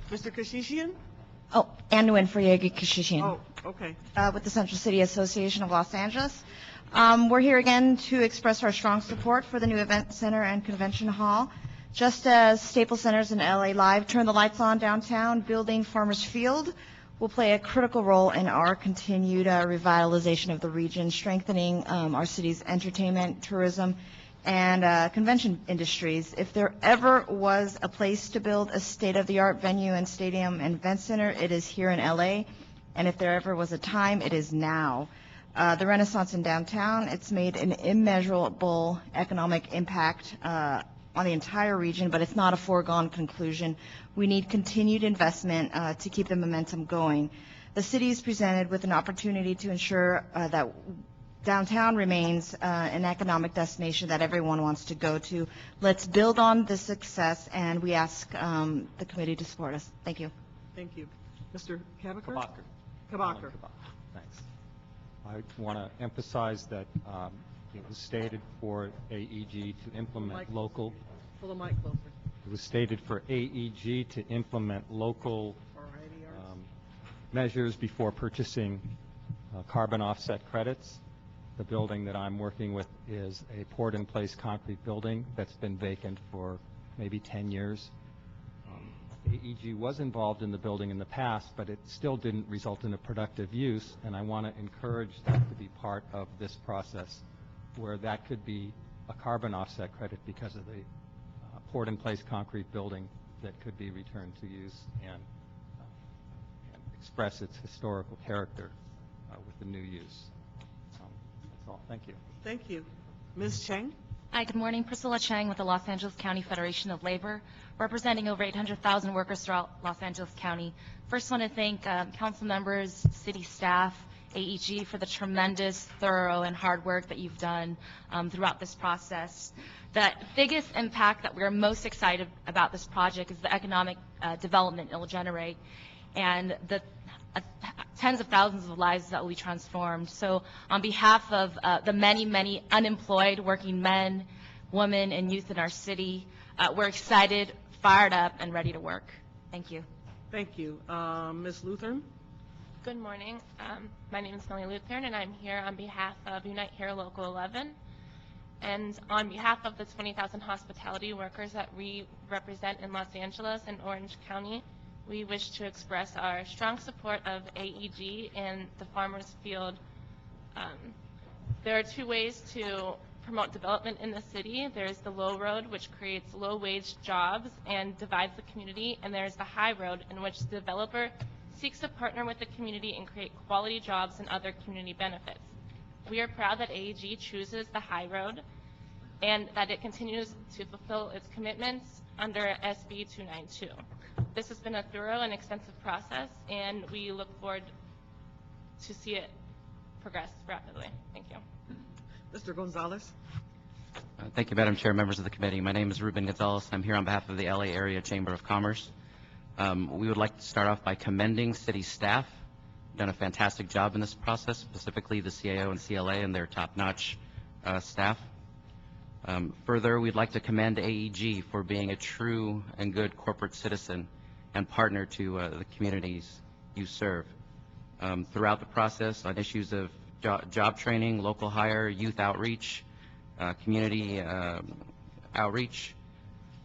Mr. Kashishian? Oh, Ann Nguyen for Yegi Kashishian. Oh, okay. With the Central City Association of Los Angeles. We're here again to express our strong support for the new event center and convention hall. Just as Staples Centers and LA Live turn the lights on downtown, building Farmers Field will play a critical role in our continued revitalization of the region, strengthening our city's entertainment, tourism, and convention industries. If there ever was a place to build a state-of-the-art venue and stadium and event center, it is here in LA. And if there ever was a time, it is now. The Renaissance in downtown, it's made an immeasurable economic impact on the entire region, but it's not a foregone conclusion. We need continued investment to keep the momentum going. The city is presented with an opportunity to ensure that downtown remains an economic destination that everyone wants to go to. Let's build on this success, and we ask the committee to support us. Thank you. Thank you. Mr. Kabakar? Kabakar. Thanks. I want to emphasize that it was stated for AEG to implement local. Pull the mic closer. It was stated for AEG to implement local measures before purchasing carbon offset credits. The building that I'm working with is a poured-in-place concrete building that's been vacant for maybe 10 years. AEG was involved in the building in the past, but it still didn't result in a productive use, and I want to encourage that to be part of this process, where that could be a carbon offset credit because of the poured-in-place concrete building that could be returned to use and express its historical character with the new use. That's all. Thank you. Thank you. Ms. Cheng? Hi, good morning. Priscilla Cheng with the Los Angeles County Federation of Labor, representing over 800,000 workers throughout Los Angeles County. First, want to thank council members, city staff, AEG for the tremendous, thorough, and hard work that you've done throughout this process. The biggest impact that we're most excited about this project is the economic development it will generate and the tens of thousands of lives that will be transformed. So on behalf of the many, many unemployed working men, women, and youth in our city, we're excited, fired up, and ready to work. Thank you. Thank you. Ms. Lutheran? Good morning. My name is Melanie Lutheran, and I'm here on behalf of Unite Here Local 11. And on behalf of the 20,000 hospitality workers that we represent in Los Angeles and Orange County, we wish to express our strong support of AEG and the Farmers Field. There are two ways to promote development in the city. There's the low road, which creates low-wage jobs and divides the community, and there's the high road, in which the developer seeks to partner with the community and create quality jobs and other community benefits. We are proud that AEG chooses the high road and that it continues to fulfill its commitments under SB 292. This has been a thorough and extensive process, and we look forward to see it progress rapidly. Thank you. Mr. Gonzalez? Thank you, Madam Chair, members of the committee. My name is Ruben Gonzalez. I'm here on behalf of the LA Area Chamber of Commerce. We would like to start off by commending city staff. Done a fantastic job in this process, specifically the CAO and CLA and their top-notch staff. Further, we'd like to commend AEG for being a true and good corporate citizen and partner to the communities you serve. Throughout the process on issues of job training, local hire, youth outreach, community outreach,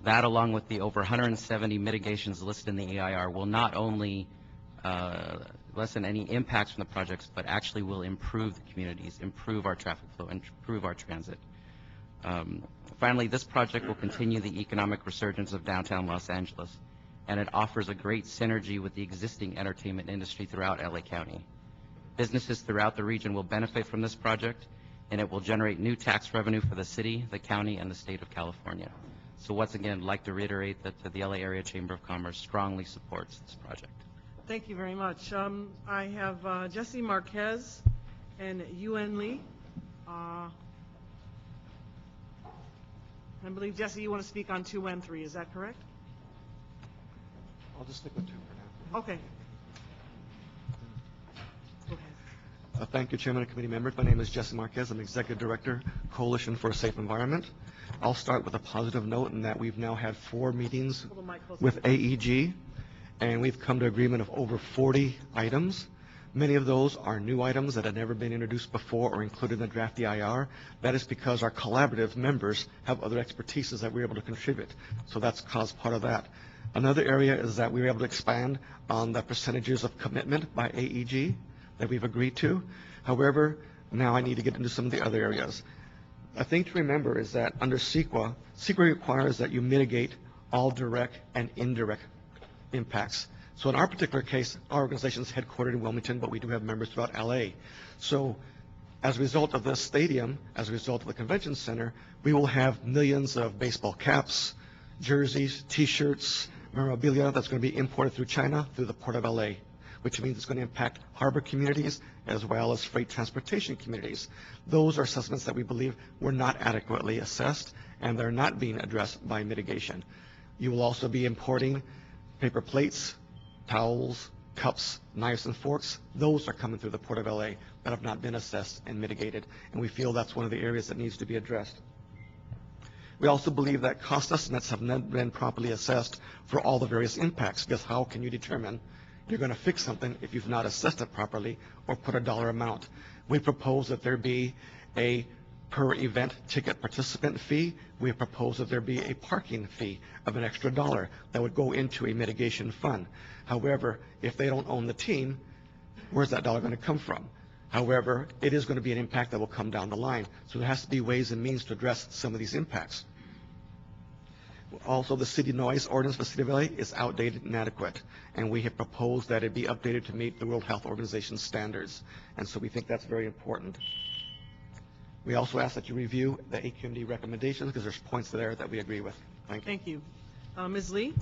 that along with the over 170 mitigations listed in the EIR will not only lessen any impacts from the projects, but actually will improve the communities, improve our traffic flow, and improve our transit. Finally, this project will continue the economic resurgence of downtown Los Angeles, and it offers a great synergy with the existing entertainment industry throughout LA County. Businesses throughout the region will benefit from this project, and it will generate new tax revenue for the city, the county, and the state of California. So once again, I'd like to reiterate that the LA Area Chamber of Commerce strongly supports this project. Thank you very much. I have Jesse Marquez and Yuen Lee. I believe, Jesse, you want to speak on 2 and 3, is that correct? I'll just stick with 2 for now. Okay. Go ahead. Thank you, Chairman and committee members. My name is Jesse Marquez. I'm Executive Director, Coalition for a Safe Environment. I'll start with a positive note in that we've now had 4 meetings with AEG, and we've come to agreement of over 40 items. Many of those are new items that have never been introduced before or included in the draft EIR. That is because our collaborative members have other expertises that we're able to contribute. So that's caused part of that. Another area is that we were able to expand on the percentages of commitment by AEG that we've agreed to. However, now I need to get into some of the other areas. A thing to remember is that under CEQA, CEQA requires that you mitigate all direct and indirect impacts. So in our particular case, our organization is headquartered in Wilmington, but we do have members throughout LA. So as a result of this stadium, as a result of the convention center, we will have millions of baseball caps, jerseys, T-shirts, memorabilia that's going to be imported through China through the Port of LA, which means it's going to impact harbor communities as well as freight transportation communities. Those are assessments that we believe were not adequately assessed, and they're not being addressed by mitigation. You will also be importing paper plates, towels, cups, knives, and forks. Those are coming through the Port of LA that have not been assessed and mitigated, and we feel that's one of the areas that needs to be addressed. We also believe that cost estimates have not been properly assessed for all the various impacts, because how can you determine you're going to fix something if you've not assessed it properly or put a dollar amount? We propose that there be a per event ticket participant fee. We propose that there be a parking fee of an extra $1 that would go into a mitigation fund. However, if they don't own the team, where's that dollar going to come from? However, it is going to be an impact that will come down the line. So there has to be ways and means to address some of these impacts. Also, the city noise ordinance for the City of LA is outdated and inadequate, and we have proposed that it be updated to meet the World Health Organization standards, and so we think that's very important. We also ask that you review the AQMD recommendations because there's points there that we agree with. Thank you. Thank you. Ms. Lee?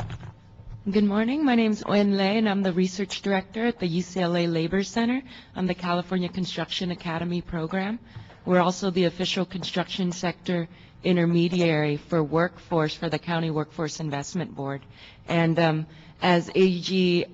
Good morning. My name is Owen Lei, and I'm the Research Director at the UCLA Labor Center on the California Construction Academy program. We're also the official construction sector intermediary for workforce for the County Workforce Investment Board. And as AEG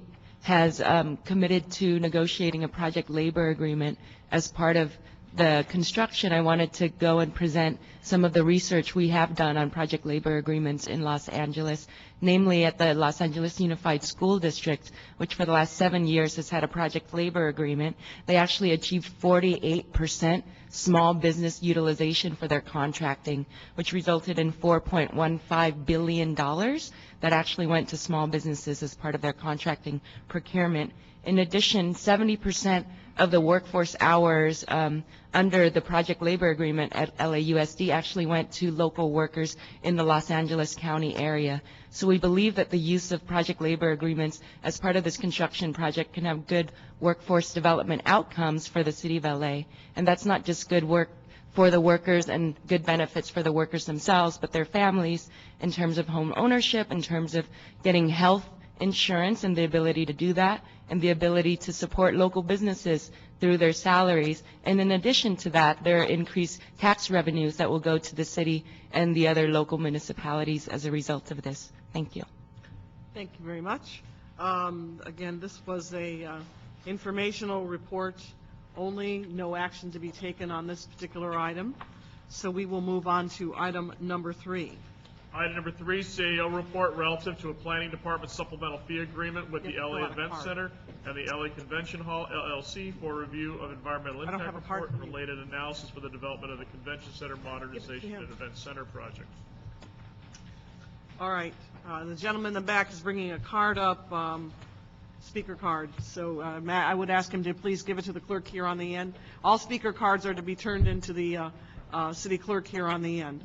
has committed to negotiating a project labor agreement as part of the construction, I wanted to go and present some of the research we have done on project labor agreements in Los Angeles, namely at the Los Angeles Unified School District, which for the last 7 years has had a project labor agreement. They actually achieved 48% small business utilization for their contracting, which resulted in $4.15 billion that actually went to small businesses as part of their contracting procurement. In addition, 70% of the workforce hours under the project labor agreement at LAUSD actually went to local workers in the Los Angeles County area. So we believe that the use of project labor agreements as part of this construction project can have good workforce development outcomes for the City of LA. And that's not just good work for the workers and good benefits for the workers themselves, but their families in terms of home ownership, in terms of getting health insurance and the ability to do that, and the ability to support local businesses through their salaries. And in addition to that, there are increased tax revenues that will go to the city and the other local municipalities as a result of this. Thank you. Thank you very much. Again, this was a informational report only, no action to be taken on this particular item. So we will move on to item number 3. Item number 3, CAO report relative to a planning department supplemental fee agreement with the LA Event Center and the LA Convention Hall, LLC, for review of environmental impact report and related analysis for the development of the Convention Center Modernization and Event Center project. All right. The gentleman in the back is bringing a card up, speaker card. So Matt, I would ask him to please give it to the clerk here on the end. All speaker cards are to be turned into the city clerk here on the end.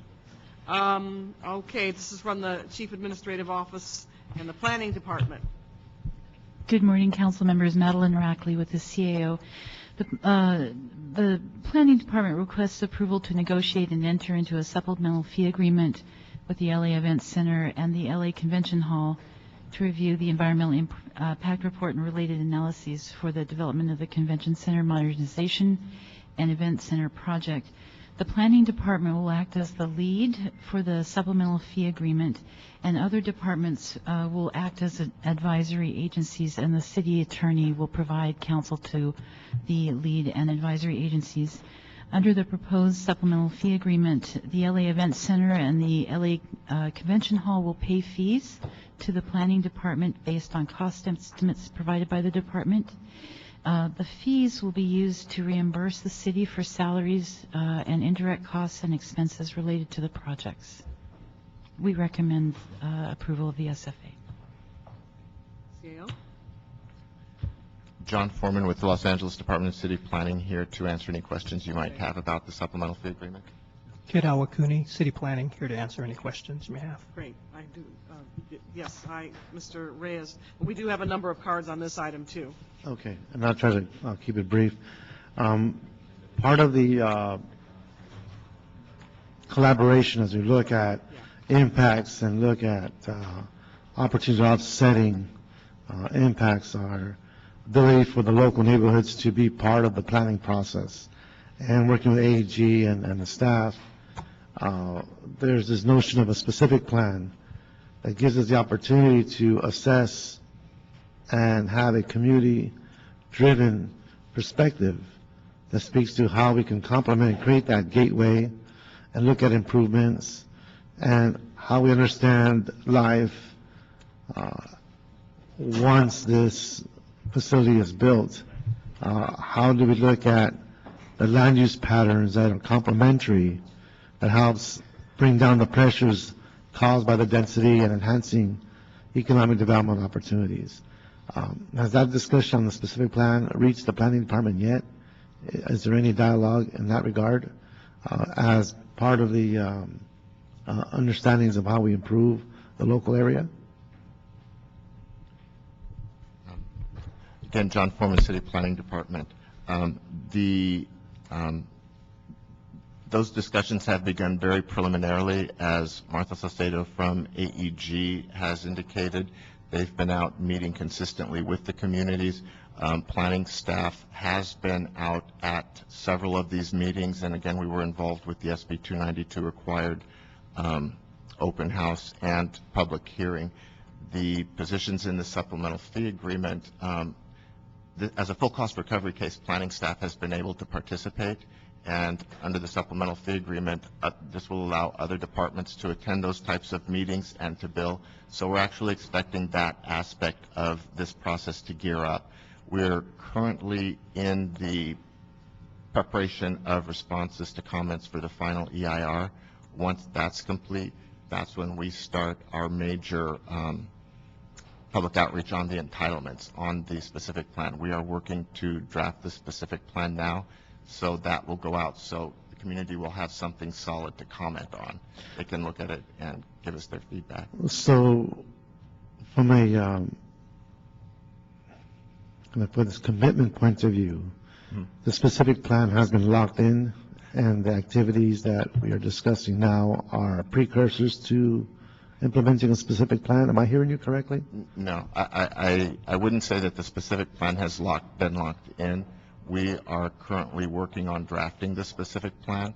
Okay, this is from the Chief Administrative Office and the Planning Department. Good morning, Council members. Madeline Rackley with the CAO. The Planning Department requests approval to negotiate and enter into a supplemental fee agreement with the LA Event Center and the LA Convention Hall to review the environmental impact report and related analyses for the development of the Convention Center Modernization and Event Center project. The Planning Department will act as the lead for the supplemental fee agreement, and other departments will act as advisory agencies, and the city attorney will provide counsel to the lead and advisory agencies. Under the proposed supplemental fee agreement, the LA Event Center and the LA Convention Hall will pay fees to the Planning Department based on cost estimates provided by the department. The fees will be used to reimburse the city for salaries and indirect costs and expenses related to the projects. We recommend approval of the SFA. CAO? John Foreman with the Los Angeles Department of City Planning here to answer any questions you might have about the supplemental fee agreement. Kid Awakuni, City Planning, here to answer any questions you may have. Great. I do. Yes, Mr. Reyes. We do have a number of cards on this item, too. Okay, and I'll keep it brief. Part of the collaboration as we look at impacts and look at opportunities of offsetting impacts are ability for the local neighborhoods to be part of the planning process. And working with AEG and the staff, there's this notion of a specific plan that gives us the opportunity to assess and have a community-driven perspective that speaks to how we can complement and create that gateway and look at improvements and how we understand life once this facility is built. How do we look at the land use patterns that are complementary, that helps bring down the pressures caused by the density and enhancing economic development opportunities. Has that discussion on the specific plan reached the planning department yet? Is there any dialogue in that regard as part of the understandings of how we improve the local area? Again, John Foreman, City Planning Department. Those discussions have begun very preliminarily, as Martha Saucedo from AEG has indicated. They've been out meeting consistently with the communities. Planning staff has been out at several of these meetings, and again, we were involved with the SB 292 required open house and public hearing. The positions in the supplemental fee agreement, as a full cost recovery case, planning staff has been able to participate, and under the supplemental fee agreement, this will allow other departments to attend those types of meetings and to bill. So we're actually expecting that aspect of this process to gear up. We're currently in the preparation of responses to comments for the final EIR. Once that's complete, that's when we start our major public outreach on the entitlements on the specific plan. We are working to draft the specific plan now, so that will go out so the community will have something solid to comment on. They can look at it and give us their feedback. So from a for this commitment point of view, the specific plan has been locked in, and the activities that we are discussing now are precursors to implementing a specific plan. Am I hearing you correctly? No, I wouldn't say that the specific plan has been locked in. We are currently working on drafting the specific plan,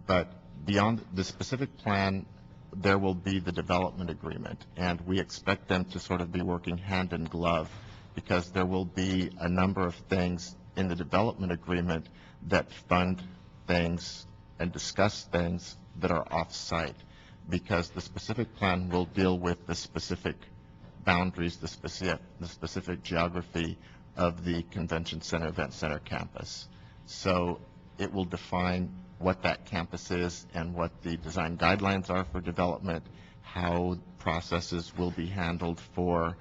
but beyond the specific plan, there will be the development agreement, and we expect them to sort of be working hand in glove, because there will be a number of things in the development agreement that fund things and discuss things that are off-site, because the specific plan will deal with the specific boundaries, the specific geography of the Convention Center, Event Center campus. So it will define what that campus is and what the design guidelines are for development, how processes will be handled for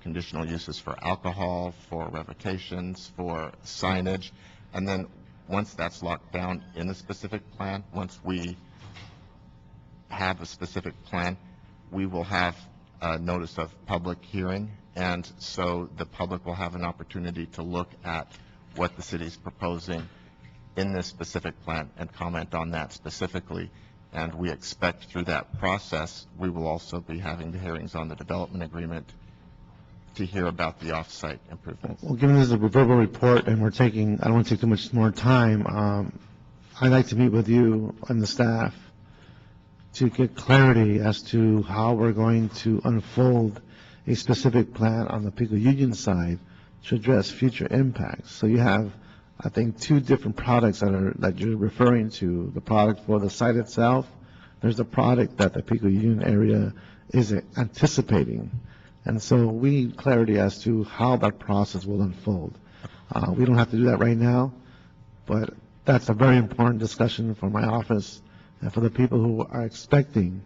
conditional uses for alcohol, for revocations, for signage, and then once that's locked down in the specific plan, once we have a specific plan, we will have a notice of public hearing, and so the public will have an opportunity to look at what the city is proposing in this specific plan and comment on that specifically. And we expect through that process, we will also be having the hearings on the development agreement to hear about the off-site improvements. Well, given this is a verbal report and we're taking, I don't want to take too much more time, I'd like to meet with you and the staff to get clarity as to how we're going to unfold a specific plan on the Pico Union side to address future impacts. So you have, I think, two different products that you're referring to. The product for the site itself. There's a product that the Pico Union area is anticipating. And so we need clarity as to how that process will unfold. We don't have to do that right now, but that's a very important discussion for my office and for the people who are expecting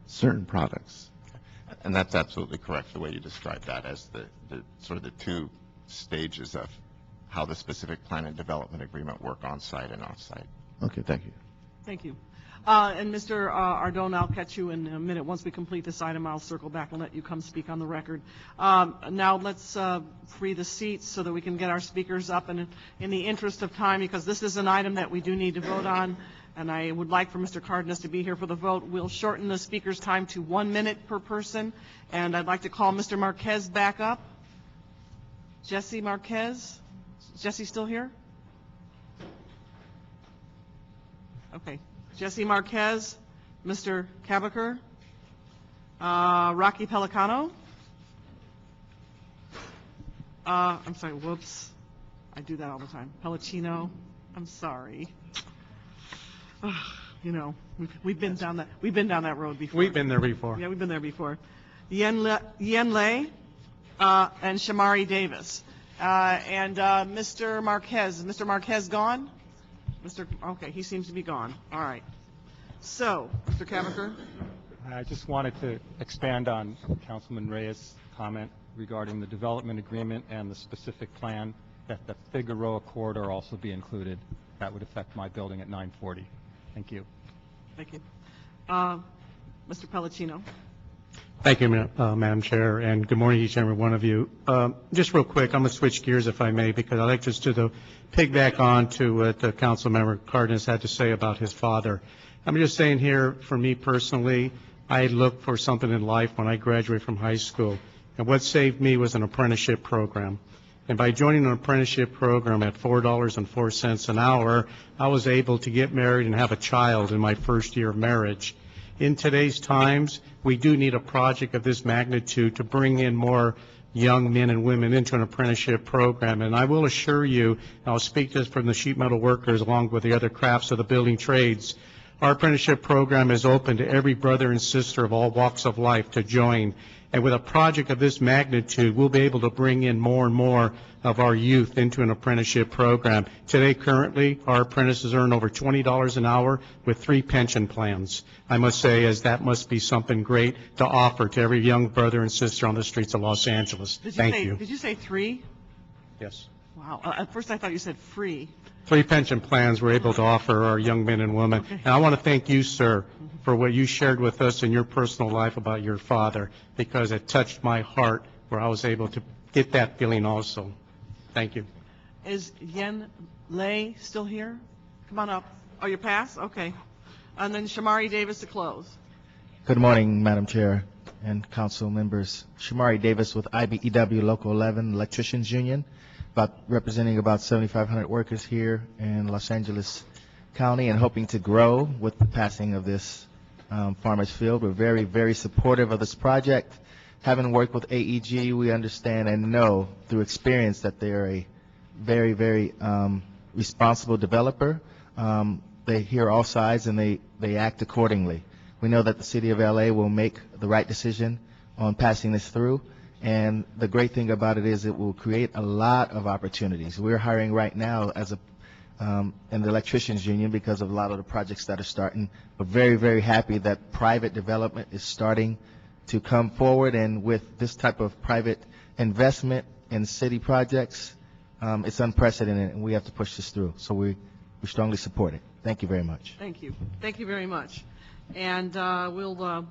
certain products. And that's absolutely correct, the way you described that as the sort of the two stages of how the specific plan and development agreement work on-site and off-site. Okay, thank you. Thank you. And Mr. Ardone, I'll catch you in a minute. Once we complete this item, I'll circle back and let you come speak on the record. Now let's free the seats so that we can get our speakers up. And in the interest of time, because this is an item that we do need to vote on, and I would like for Mr. Cardenas to be here for the vote, we'll shorten the speaker's time to 1 minute per person. And I'd like to call Mr. Marquez back up. Jesse Marquez. Is Jesse still here? Okay. Jesse Marquez, Mr. Cabaker, Rocky Pelicano. I'm sorry, whoops. I do that all the time. Pelicino. I'm sorry. You know, we've been down that road before. We've been there before. Yeah, we've been there before. Yen Lei and Shamari Davis. And Mr. Marquez. Is Mr. Marquez gone? Okay, he seems to be gone. All right. So, Mr. Cabaker. I just wanted to expand on Councilman Reyes' comment regarding the development agreement and the specific plan that the Figueroa Corridor also be included. That would affect my building at 940. Thank you. Thank you. Mr. Pellicino. Thank you, Madam Chair, and good morning to each and every one of you. Just real quick, I'm going to switch gears if I may, because I'd like just to piggyback on to what Councilmember Cardenas had to say about his father. I'm just saying here, for me personally, I looked for something in life when I graduated from high school, and what saved me was an apprenticeship program. And by joining an apprenticeship program at $4.04 an hour, I was able to get married and have a child in my first year of marriage. In today's times, we do need a project of this magnitude to bring in more young men and women into an apprenticeship program. And I will assure you, and I'll speak this from the sheet metal workers along with the other crafts of the building trades, our apprenticeship program is open to every brother and sister of all walks of life to join. And with a project of this magnitude, we'll be able to bring in more and more of our youth into an apprenticeship program. Today, currently, our apprentices earn over $20 an hour with 3 pension plans. I must say, as that must be something great to offer to every young brother and sister on the streets of Los Angeles. Thank you. Did you say 3? Yes. Wow. At first I thought you said free. 3 pension plans we're able to offer our young men and women. Okay. And I want to thank you, sir, for what you shared with us in your personal life about your father, because it touched my heart where I was able to get that feeling also. Thank you. Is Yen Lei still here? Come on up. Oh, you're past? Okay. And then Shamari Davis to close. Good morning, Madam Chair and council members. Shamari Davis with IBEW Local 11 Electricians Union, representing about 7,500 workers here in Los Angeles County and hoping to grow with the passing of this Farmers Field. We're very, very supportive of this project. Having worked with AEG, we understand and know through experience that they're a very, very responsible developer. They hear all sides and they act accordingly. We know that the City of LA will make the right decision on passing this through. And the great thing about it is it will create a lot of opportunities. We're hiring right now as in the electricians union because of a lot of the projects that are starting. We're very, very happy that private development is starting to come forward, and with this type of private investment in city projects, it's unprecedented, and we have to push this through. So we strongly support it. Thank you very much. Thank you. Thank you very much. And we'll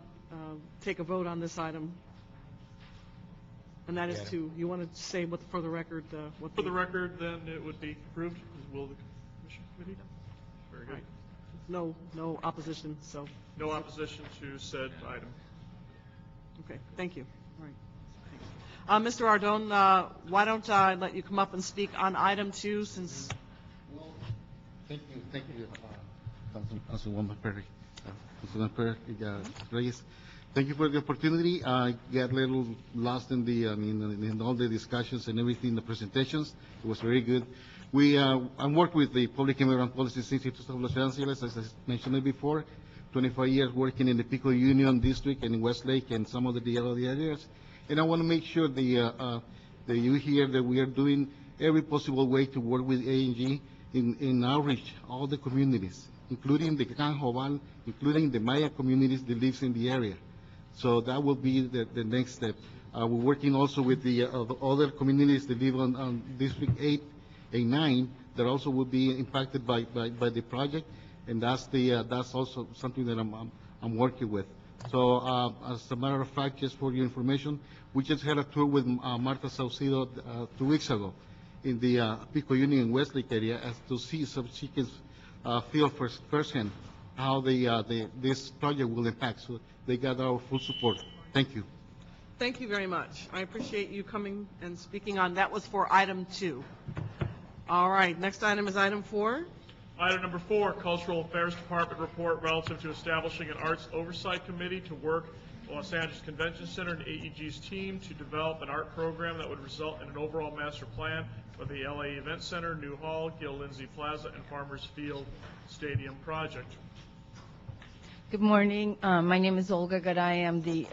take a vote on this item. And that is to, you want to say what for the record? What For the record, then it would be approved. Will the commission committee? Very good. Right. No opposition, so. No opposition to said item. Okay, thank you. All right. Mr. Ardone, why don't I let you come up and speak on item 2 since. Thank you. Councilwoman Perry, Councilman Reyes. Thank you for the opportunity. I got a little lost in in all the discussions and everything, the presentations. It was very good. I work with the Public Immigrant Policies Institute of Los Angeles, as I mentioned it before. 25 years working in the Pico Union District and in Westlake and some of the other areas. And I want to make sure that you hear that we are doing every possible way to work with A&G in outreach, all the communities, including the Can Joval, including the Maya communities that lives in the area. So that will be the next step. We're working also with the other communities that live on District 8 and 9 that also will be impacted by the project, and that's also something that I'm working with. So as a matter of fact, just for your information, we just had a tour with Marta Saucedo 2 weeks ago in the Pico Union and Westlake area as to see so she can feel firsthand how this project will impact. So they got our full support. Thank you. Thank you very much. I appreciate you coming and speaking on. That was for item 2. All right, next item is item 4. Item number 4, Cultural Affairs Department report relative to establishing an Arts Oversight Committee to work with Los Angeles Convention Center and AEG's team to develop an art program that would result in an overall master plan for the LA Event Center, New Hall, Gil Lindsay Plaza, and Farmers Field Stadium project. Good morning. My name is Olga Garay. I am the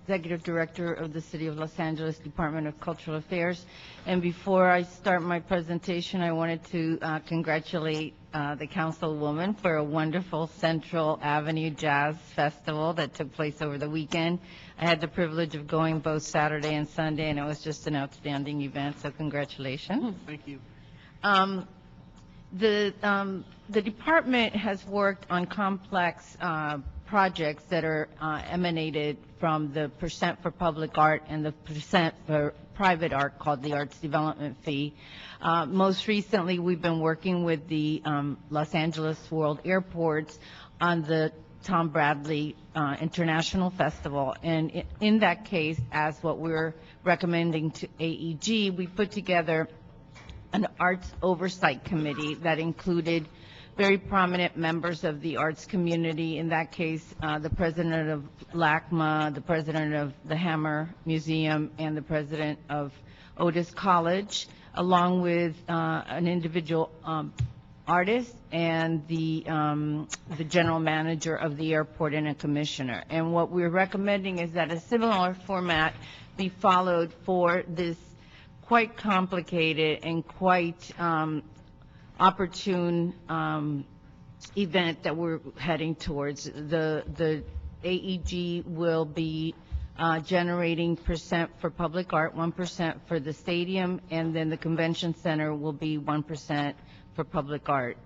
Executive Director of the City of Los Angeles Department of Cultural Affairs. And before I start my presentation, I wanted to congratulate the Councilwoman for a wonderful Central Avenue Jazz Festival that took place over the weekend. I had the privilege of going both Saturday and Sunday, and it was just an outstanding event, so congratulations. Thank you. The department has worked on complex projects that are emanated from the percent for public art and the percent for private art called the Arts Development Fee. Most recently, we've been working with the Los Angeles World Airports on the Tom Bradley International Festival. And in that case, as what we're recommending to AEG, we put together an arts oversight committee that included very prominent members of the arts community. In that case, the president of LACMA, the president of the Hammer Museum, and the president of Otis College, along with an individual artist and the general manager of the airport and a commissioner. And what we're recommending is that a similar format be followed for this quite complicated and quite opportune event that we're heading towards. The AEG will be generating percent for public art, 1% for the stadium, and then the convention center will be 1% for public art.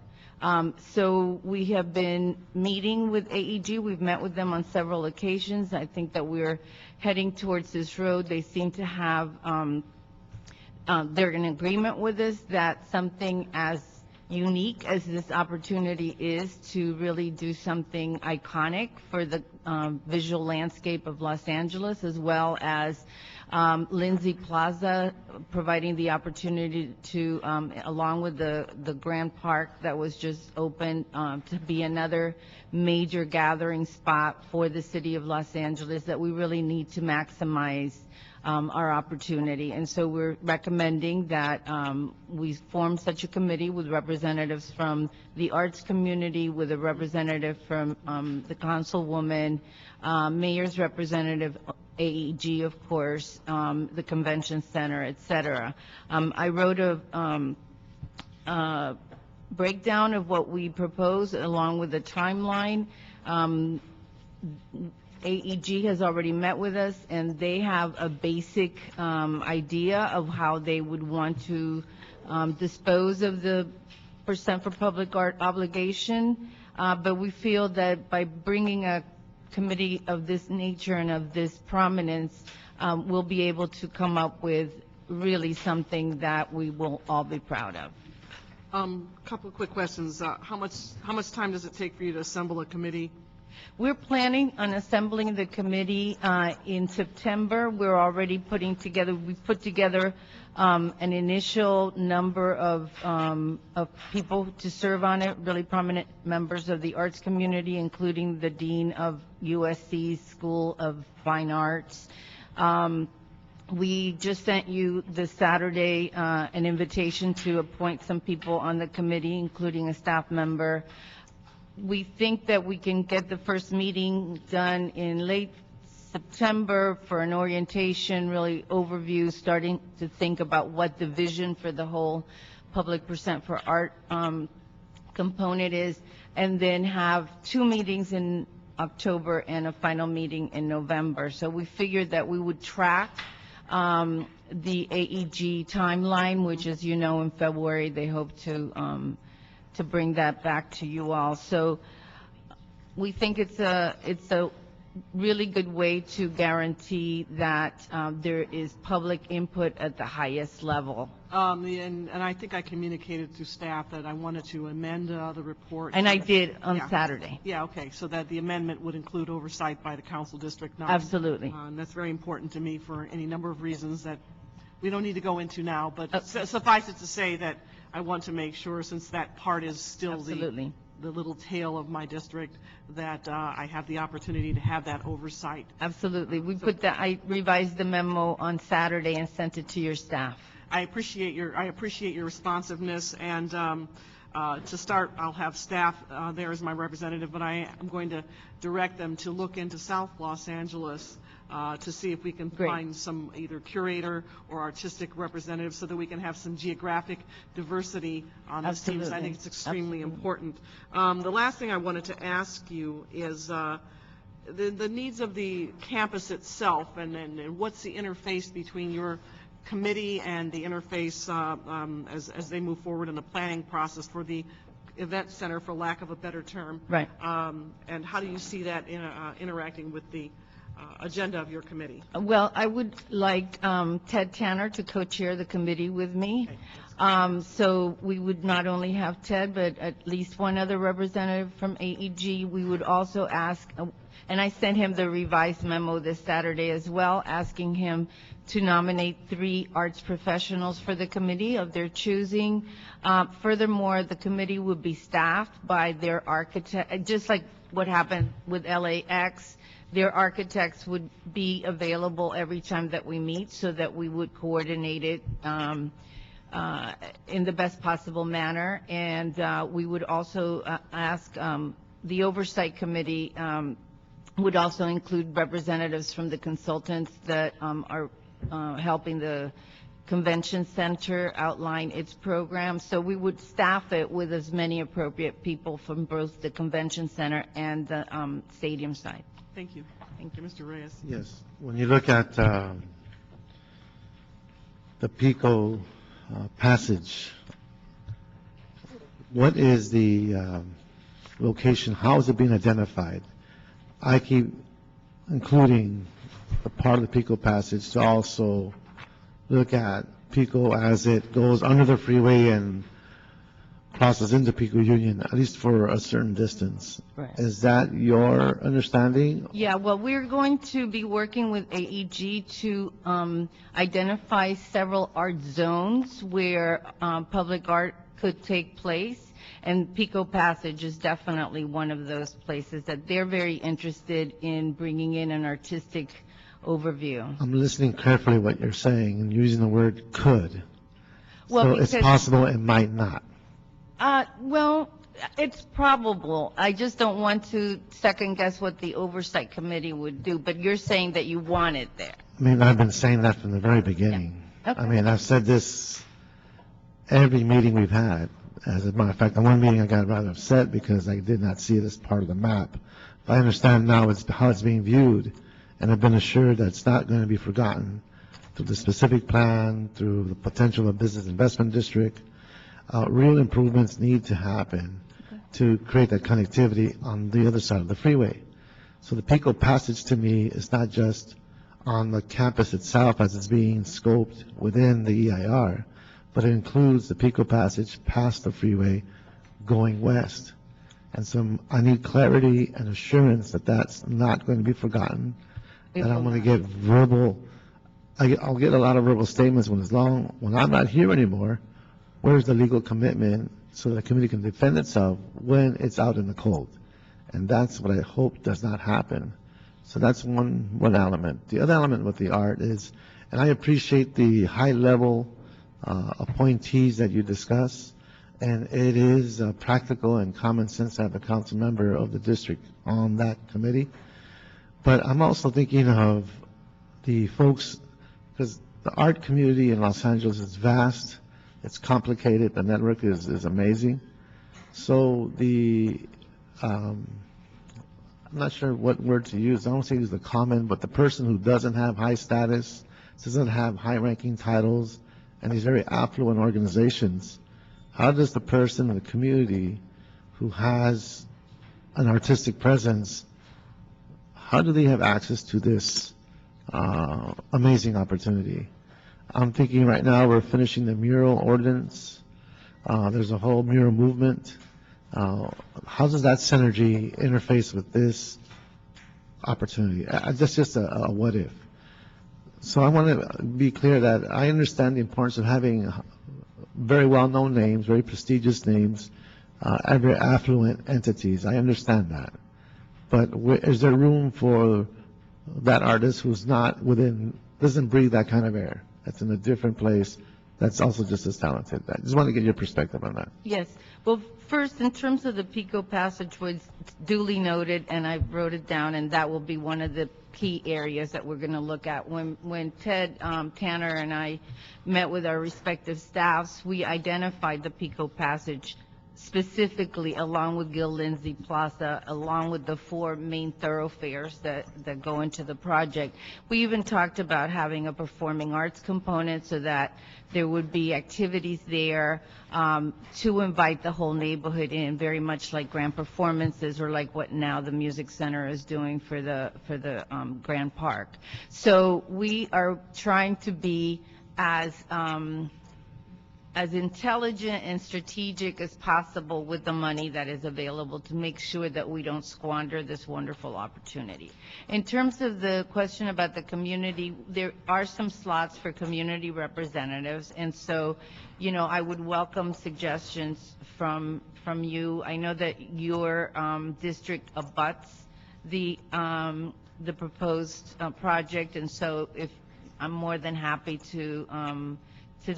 So we have been meeting with AEG. We've met with them on several occasions. I think that we're heading towards this road. They seem to have they're in agreement with us that something as unique as this opportunity is to really do something iconic for the visual landscape of Los Angeles, as well as Lindsay Plaza, providing the opportunity to, along with the Grand Park that was just opened, to be another major gathering spot for the city of Los Angeles that we really need to maximize our opportunity. And so we're recommending that we form such a committee with representatives from the arts community, with a representative from the councilwoman, mayor's representative, AEG, of course, the convention center, et cetera. I wrote a breakdown of what we propose along with the timeline. AEG has already met with us, and they have a basic idea of how they would want to dispose of the percent for public art obligation. But we feel that by bringing a committee of this nature and of this prominence, we'll be able to come up with really something that we will all be proud of. Couple of quick questions. How much time does it take for you to assemble a committee? We're planning on assembling the committee in September. We're already we've put together an initial number of people to serve on it, really prominent members of the arts community, including the Dean of USC's School of Fine Arts. We just sent you this Saturday an invitation to appoint some people on the committee, including a staff member. We think that we can get the first meeting done in late September for an orientation, really overview, starting to think about what the vision for the whole public percent for art component is, and then have 2 meetings in October and a final meeting in November. So we figured that we would track the AEG timeline, which, as you know, in February they hope to bring that back to you all. So we think it's a really good way to guarantee that there is public input at the highest level. And I think I communicated to staff that I wanted to amend the report. And I did on Saturday. Yeah, okay, so that the amendment would include oversight by the council district. Absolutely. And that's very important to me for any number of reasons that we don't need to go into now, but suffice it to say that I want to make sure, since that part is still the little tail of my district, that I have the opportunity to have that oversight. Absolutely. I revised the memo on Saturday and sent it to your staff. I appreciate your responsiveness, and to start, I'll have staff there as my representative, but I am going to direct them to look into South Los Angeles to see if we can find some either curator or artistic representative so that we can have some geographic diversity on this team. I think it's extremely important. The last thing I wanted to ask you is the needs of the campus itself, and what's the interface between your committee and the interface as they move forward in the planning process for the event center, for lack of a better term. Right. And how do you see that interacting with the agenda of your committee? Well, I would like Ted Tanner to co-chair the committee with me. So we would not only have Ted, but at least one other representative from AEG. We would also ask, and I sent him the revised memo this Saturday as well, asking him to nominate 3 arts professionals for the committee of their choosing. Furthermore, the committee would be staffed by their architect, just like what happened with LAX. Their architects would be available every time that we meet, so that we would coordinate it in the best possible manner. And we would also ask the oversight committee would also include representatives from the consultants that are helping the convention center outline its program. So we would staff it with as many appropriate people from both the convention center and the stadium side. Thank you. Thank you, Mr. Reyes. Yes. When you look at the Pico Passage, what is the location? How is it being identified? I keep including the part of the Pico Passage to also look at Pico as it goes under the freeway and crosses into Pico Union, at least for a certain distance. Right. Is that your understanding? Yeah, well, we're going to be working with AEG to identify several art zones where public art could take place, and Pico Passage is definitely one of those places that they're very interested in bringing in an artistic overview. I'm listening carefully what you're saying and using the word could. Well, so it's possible it might not. Well, it's probable. I just don't want to second guess what the oversight committee would do, but you're saying that you want it there. I mean, I've been saying that from the very beginning. Yeah. Okay. I mean, I've said this every meeting we've had. As a matter of fact, on one meeting I got rather upset because I did not see it as part of the map. But I understand now how it's being viewed, and I've been assured that it's not going to be forgotten through the specific plan, through the potential of business investment district. Real improvements need to happen to create that connectivity on the other side of the freeway. So the Pico Passage to me is not just on the campus itself as it's being scoped within the EIR, but it includes the Pico Passage past the freeway going west. And I need clarity and assurance that that's not going to be forgotten, that I'm going to get I'll get a lot of verbal statements when I'm not here anymore. Where's the legal commitment so the community can defend itself when it's out in the cold? And that's what I hope does not happen. So that's one element. The other element with the art is, and I appreciate the high-level appointees that you discuss, and it is practical and common sense to have a council member of the district on that committee. But I'm also thinking of the folks, because the art community in Los Angeles is vast, it's complicated, the network is amazing. So I'm not sure what word to use. I don't say use the common, but the person who doesn't have high status, doesn't have high-ranking titles, and these very affluent organizations, how does the person in the community who has an artistic presence, how do they have access to this amazing opportunity? I'm thinking right now we're finishing the mural ordinance. There's a whole mural movement. How does that synergy interface with this opportunity? That's just a what if. So I want to be clear that I understand the importance of having very well-known names, very prestigious names, and very affluent entities. I understand that. But is there room for that artist who's not doesn't breathe that kind of air, that's in a different place, that's also just as talented? I just want to get your perspective on that. Yes. Well, first, in terms of the Pico Passage, was duly noted, and I wrote it down, and that will be one of the key areas that we're going to look at. When Ted Tanner and I met with our respective staffs, we identified the Pico Passage specifically along with Gil Lindsay Plaza, along with the 4 main thoroughfares that go into the project. We even talked about having a performing arts component so that there would be activities there to invite the whole neighborhood in, very much like grand performances or like what now the Music Center is doing for the Grand Park. So we are trying to be as intelligent and strategic as possible with the money that is available to make sure that we don't squander this wonderful opportunity. In terms of the question about the community, there are some slots for community representatives, and so, I would welcome suggestions from you. I know that your district abuts the proposed project, and so I'm more than happy to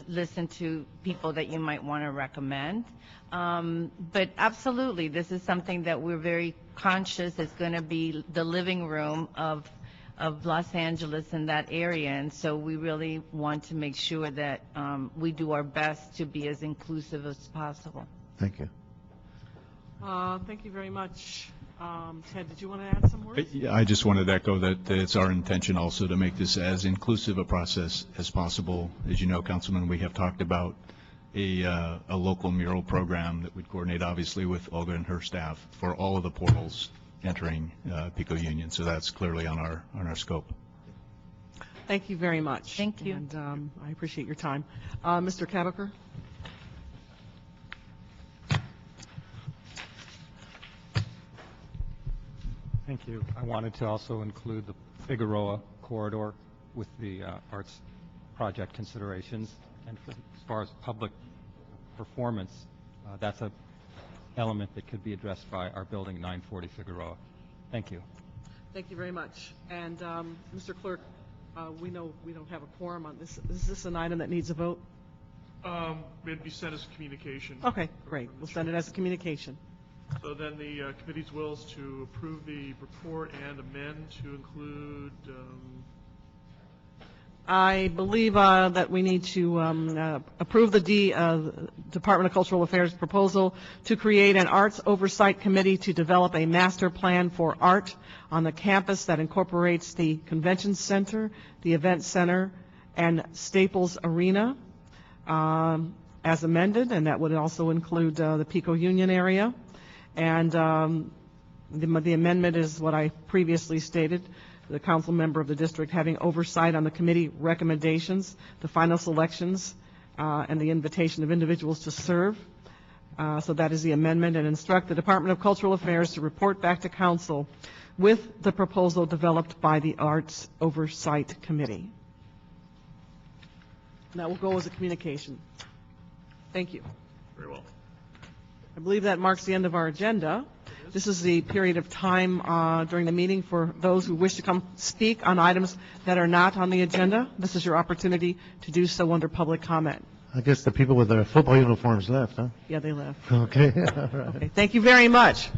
listen to people that you might want to recommend. But absolutely, this is something that we're very conscious is going to be the living room of Los Angeles in that area. And so we really want to make sure that we do our best to be as inclusive as possible. Thank you. Thank you very much. Ted, did you want to add some words? I just wanted to echo that it's our intention also to make this as inclusive a process as possible. As you know, Councilman, we have talked about a local mural program that would coordinate, obviously, with Olga and her staff for all of the portals entering Pico Union. So that's clearly on our scope. Thank you very much. Thank you. And I appreciate your time. Mr. Cabaker? Thank you. I wanted to also include the Figueroa Corridor with the arts project considerations. And as far as public performance, that's an element that could be addressed by our building 940 Figueroa. Thank you. Thank you very much. And Mr. Clerk, we know we don't have a quorum on this. Is this an item that needs a vote? It'd be sent as a communication. Okay, great. We'll send it as a communication. So then the committee's will is to approve the report and amend to include. I believe that we need to approve the Department of Cultural Affairs proposal to create an arts oversight committee to develop a master plan for art on the campus that incorporates the Convention Center, the Event Center, and Staples Arena as amended, and that would also include the Pico Union area. And the amendment is what I previously stated, the council member of the district having oversight on the committee recommendations, the final selections, and the invitation of individuals to serve. So that is the amendment, and instruct the Department of Cultural Affairs to report back to council with the proposal developed by the Arts Oversight Committee. And that will go as a communication. Thank you. Very well. I believe that marks the end of our agenda. This is the period of time during the meeting for those who wish to come speak on items that are not on the agenda. This is your opportunity to do so under public comment. I guess the people with their football uniforms left, huh? Yeah, they left. Okay, all right. Okay, thank you very much.